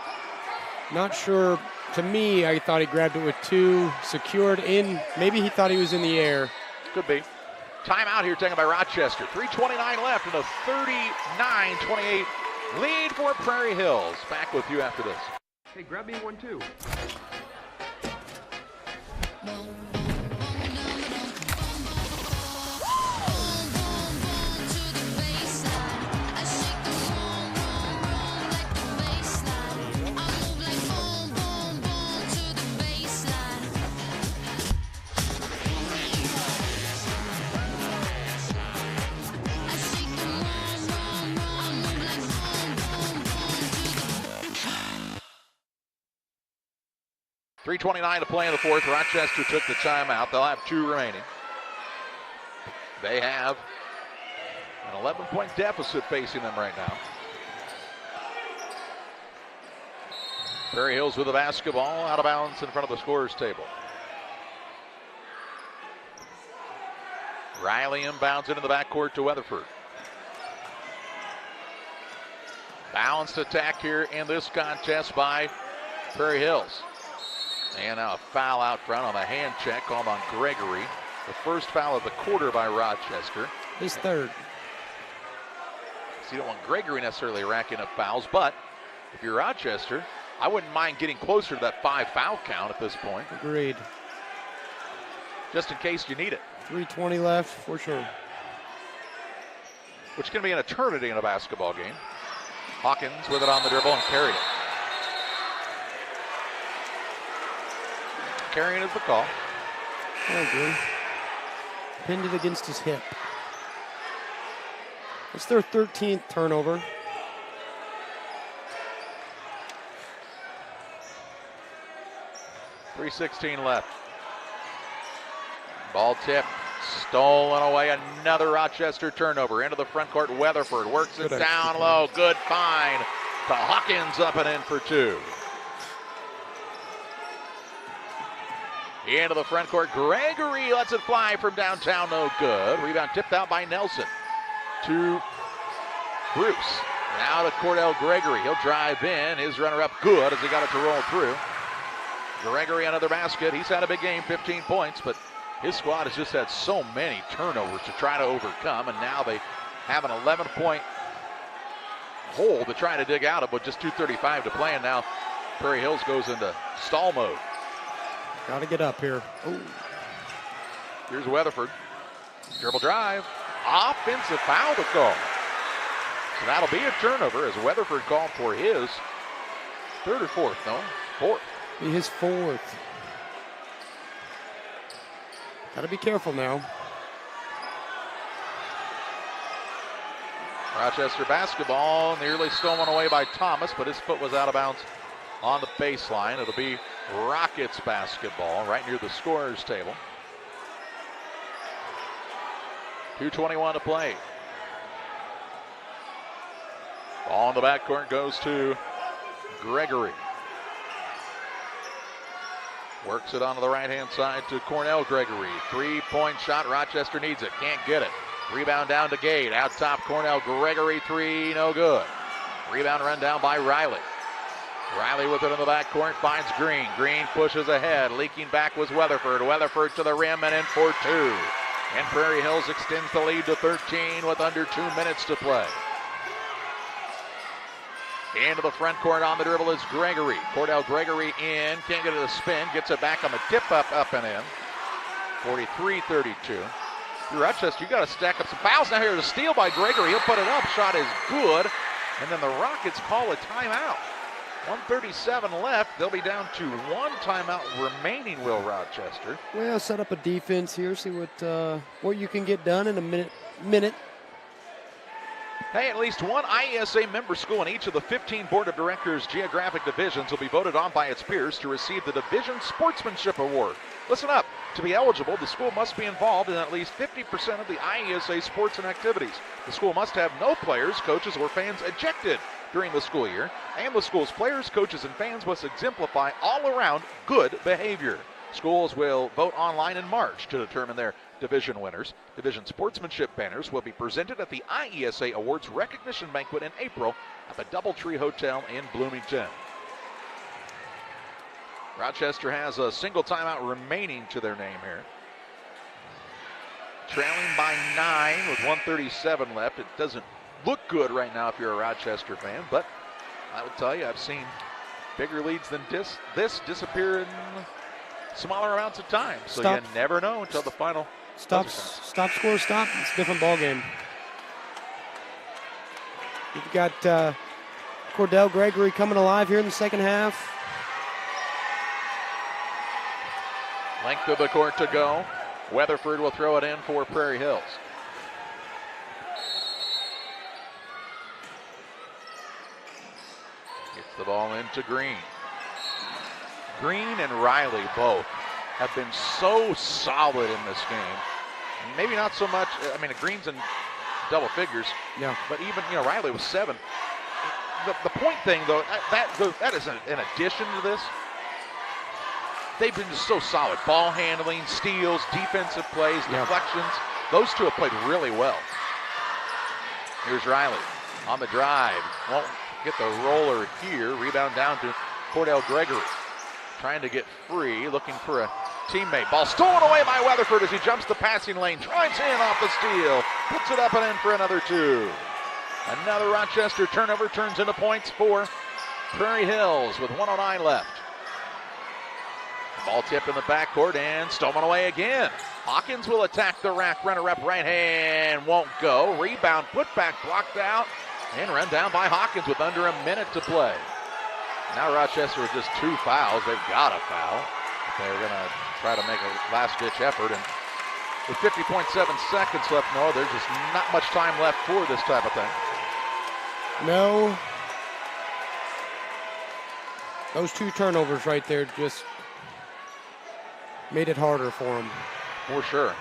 Not sure. To me, I thought he grabbed it with 2, secured in. Maybe he thought he was in the air. Could be. Timeout here taken by Rochester. 3:29 left and a 39-28 lead for Prairie Hills. Back with you after this. Hey, grab me one too. .329 to play in the fourth. Rochester took the timeout. They'll have 2 remaining. They have an 11-point deficit facing them right now. Prairie Hills with the basketball, out of bounds in front of the scorer's table. Riley inbounds into the backcourt to Weatherford. Balanced attack here in this contest by Prairie Hills. And now a foul out front on the hand check called on Gregory. The first foul of the quarter by Rochester. His third. So you don't want Gregory necessarily racking up fouls, but if you're Rochester, I wouldn't mind getting closer to that 5 foul count at this point. Agreed. Just in case you need it. 3:20 left for sure. Which can be an eternity in a basketball game. Hawkins with it on the dribble and carried it. Carrying is the call. Oh, good. Pinned it against his hip. It's their 13th turnover. .316 left. Ball tip, stolen away. Another Rochester turnover. Into the front court, Weatherford works it down low. Good find to Hawkins, up and in for two. Into the front court, Gregory lets it fly from downtown, no good. Rebound tipped out by Nelson to Bruce. Now to Cordell Gregory. He'll drive in. His runner-up good as he got it to roll through. Gregory, another basket. He's had a big game, 15 points, but his squad has just had so many turnovers to try to overcome, and now they have an 11-point hole to try to dig out of with just 2:35 to play, and now Prairie Hills goes into stall mode. Got to get up here. Ooh. Here's Weatherford. Dribble drive. Offensive foul to call. So that'll be a turnover as Weatherford called for his third or fourth, no? Fourth. His fourth. Got to be careful now. Rochester basketball nearly stolen away by Thomas, but his foot was out of bounds on the baseline. It'll be Rockets basketball right near the scorer's table. 2:21 to play. Ball in the backcourt goes to Gregory. Works it onto the right-hand side to Cornell Gregory. Three-point shot. Rochester needs it. Can't get it. Rebound down to Gade. Out top, Cornell Gregory. Three, no good. Rebound run down by Riley. Riley with it in the backcourt. Finds Green. Green pushes ahead. Leaking back was Weatherford. Weatherford to the rim and in for two. And Prairie Hills extends the lead to 13 with under 2 minutes to play. Into the front court on the dribble is Gregory. Cordell Gregory in. Can't get it to spin. Gets it back on the tip up and in. 43-32. Rochester, you got to stack up some fouls now here. The steal by Gregory. He'll put it up. Shot is good. And then the Rockets call a timeout. 1:37 left. They'll be down to one timeout remaining, Will Rochester. Well, set up a defense here. See what you can get done in a minute. Hey, at least one IESA member school in each of the 15 Board of Directors geographic divisions will be voted on by its peers to receive the Division Sportsmanship Award. Listen up. To be eligible, the school must be involved in at least 50% of the IESA sports and activities. The school must have no players, coaches, or fans ejected during the school year, and the school's players, coaches, and fans must exemplify all-around good behavior. Schools will vote online in March to determine their division winners. Division sportsmanship banners will be presented at the IESA Awards Recognition Banquet in April at the Doubletree Hotel in Bloomington. Rochester has a single timeout remaining to their name here. Trailing by 9 with 1:37 left. It doesn't look good right now if you're a Rochester fan, but I would tell you I've seen bigger leads than this disappear in smaller amounts of time. So you never know until the final. Stop, score, stop. It's a different ball game. You've got Cordell Gregory coming alive here in the second half. Length of the court to go. Weatherford will throw it in for Prairie Hills. Gets the ball into Green. Green and Riley both have been so solid in this game. Maybe not so much, I mean, Green's in double figures. Yeah. But even, Riley was 7. The point thing, though, that is in addition to this. They've been just so solid. Ball handling, steals, defensive plays, deflections. Those two have played really well. Here's Riley on the drive. Won't get the roller here. Rebound down to Cordell Gregory. Trying to get free, looking for a teammate. Ball stolen away by Weatherford as he jumps the passing lane. Drives in off the steal. Puts it up and in for another 2. Another Rochester turnover turns into points for Prairie Hills with 1:09 left. Ball tip in the backcourt and stolen away again. Hawkins will attack the rack. Runner-up right hand won't go. Rebound, put back, blocked out, and run down by Hawkins with under a minute to play. Now Rochester with just 2 fouls. They've got a foul. They're going to try to make a last-ditch effort. And with 50.7 seconds left, no, there's just not much time left for this type of thing. No. Those 2 turnovers right there just made it harder for them. For sure.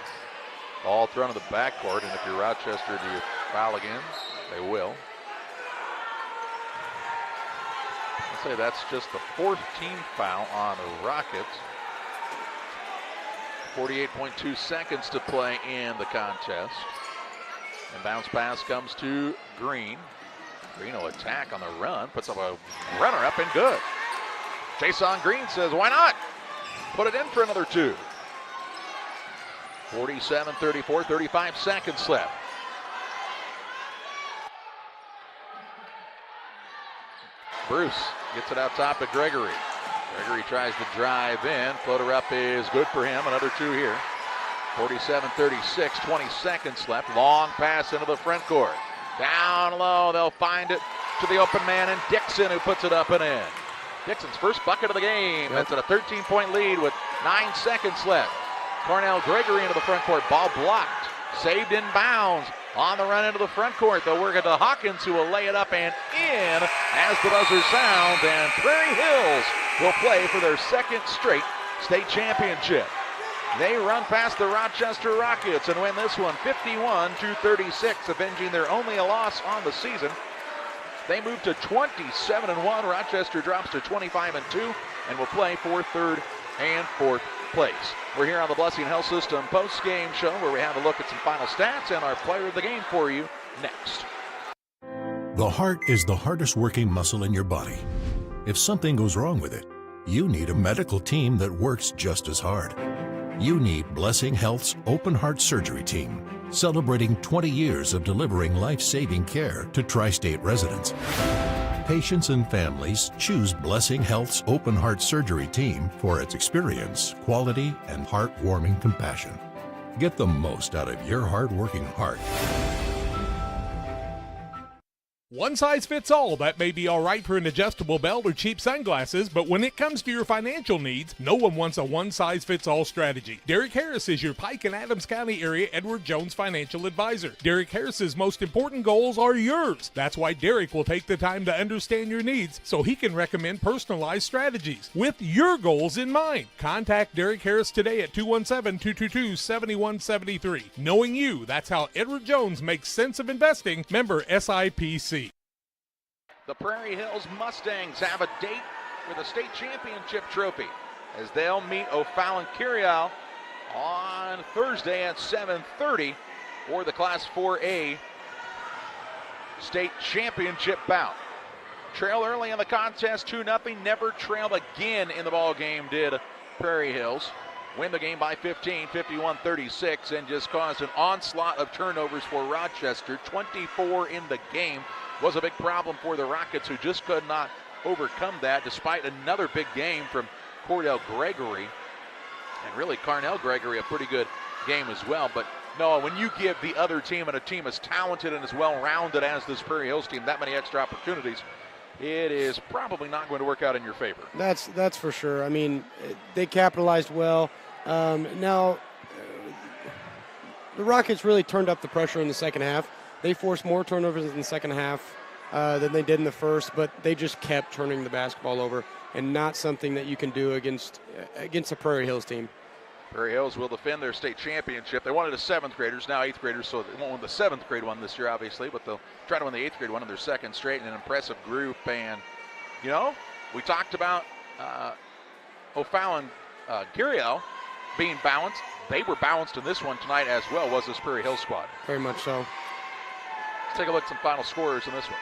Ball thrown to the backcourt, and if you're Rochester, do you foul again? They will. I'd say that's just the 4th team foul on the Rockets. 48.2 seconds to play in the contest. And bounce pass comes to Green. Green will attack on the run, puts up a runner up and good. Jason Green says, why not? Put it in for another 2. 47-34, 35 seconds left. Bruce gets it out top to Gregory. Gregory tries to drive in. Floater up is good for him. Another 2 here. 47-36, 20 seconds left. Long pass into the front court. Down low, they'll find it to the open man, and Dixon, who puts it up and in. Dixon's first bucket of the game. That's at a 13-point lead with 9 seconds left. Cornell Gregory into the front court. Ball blocked. Saved in bounds. On the run into the front court. They'll work it to Hawkins, who will lay it up and in as the buzzer sounds. And Prairie Hills will play for their 2nd straight state championship. They run past the Rochester Rockets and win this one 51-36, avenging their only loss on the season. They move to 27-1. Rochester drops to 25-2 and will play for 3rd and 4th place. We're here on the Blessing Health System post-game show where we have a look at some final stats and our player of the game for you next. The heart is the hardest working muscle in your body. If something goes wrong with it, you need a medical team that works just as hard. You need Blessing Health's open heart surgery team, celebrating 20 years of delivering life-saving care to tri-state residents. Patients and families choose Blessing Health's open heart surgery team for its experience, quality, and heartwarming compassion. Get the most out of your hard-working heart. One size fits all. That may be all right for an adjustable belt or cheap sunglasses, but when it comes to your financial needs, no one wants a one-size-fits-all strategy. Derek Harris is your Pike and Adams County area Edward Jones financial advisor. Derek Harris's most important goals are yours. That's why Derek will take the time to understand your needs so he can recommend personalized strategies with your goals in mind. Contact Derek Harris today at 217-222-7173. Knowing you, that's how Edward Jones makes sense of investing. Member SIPC. The Prairie Hills Mustangs have a date for the state championship trophy as they'll meet O'Fallon Curial on Thursday at 7:30 for the Class 4A state championship bout. Trail early in the contest, 2-0. Never trailed again in the ball game did Prairie Hills. Win the game by 15, 51-36, and just caused an onslaught of turnovers for Rochester. 24 in the game was a big problem for the Rockets, who just could not overcome that, despite another big game from Cordell Gregory. And really, Carnell Gregory, a pretty good game as well. But no, when you give the other team, and a team as talented and as well-rounded as this Prairie Hills team, that many extra opportunities, it is probably not going to work out in your favor. That's for sure. I mean, they capitalized well. Now, the Rockets really turned up the pressure in the second half. They forced more turnovers in the second half than they did in the first, but they just kept turning the basketball over, and not something that you can do against a Prairie Hills team. Prairie Hills will defend their state championship. They wanted a 7th graders, now 8th graders, so they won't win the 7th grade one this year, obviously, but they'll try to win the 8th grade one in their 2nd straight, and an impressive group. And, you know, we talked about O'Fallon Curiel being balanced. They were balanced in this one tonight as well, was this Prairie Hills squad. Very much so. Let's take a look at some final scorers in this one.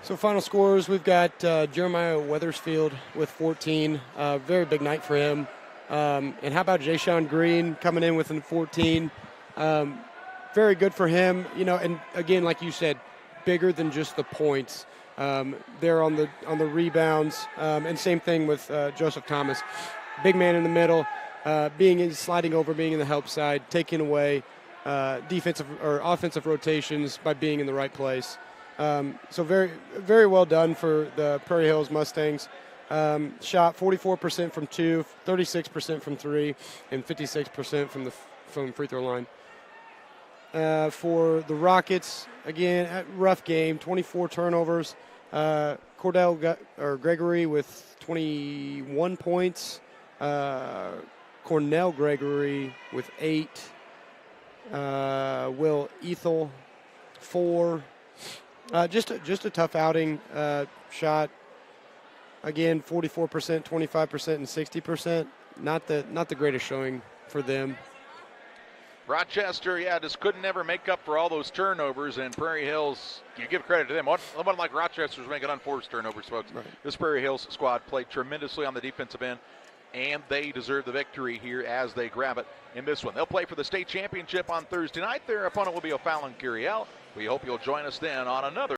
So final scores, we've got Jeremiah Weathersfield with 14. Very big night for him. And how about Jayshawn Green coming in with 14? Very good for him. You know, and again, like you said, bigger than just the points. They're on the rebounds, and same thing with Joseph Thomas. Big man in the middle, sliding over, being in the help side, taking away defensive or offensive rotations by being in the right place. So very, very well done for the Prairie Hills Mustangs. shot 44% from 2, 36% from 3, and 56% from free throw line. For the Rockets, again, rough game, 24 turnovers. Gregory with 21 points. Cornell Gregory with 8. Will Ethel 4. Just a tough outing. Shot again 44%, 25%, and 60%. Not the greatest showing for them. Rochester, just couldn't ever make up for all those turnovers, and Prairie Hills, you give credit to them. One like Rochester's making unforced turnovers, folks. Right. This Prairie Hills squad played tremendously on the defensive end, and they deserve the victory here as they grab it in this one. They'll play for the state championship on Thursday night. Their opponent will be O'Fallon Curiel. We hope you'll join us then on another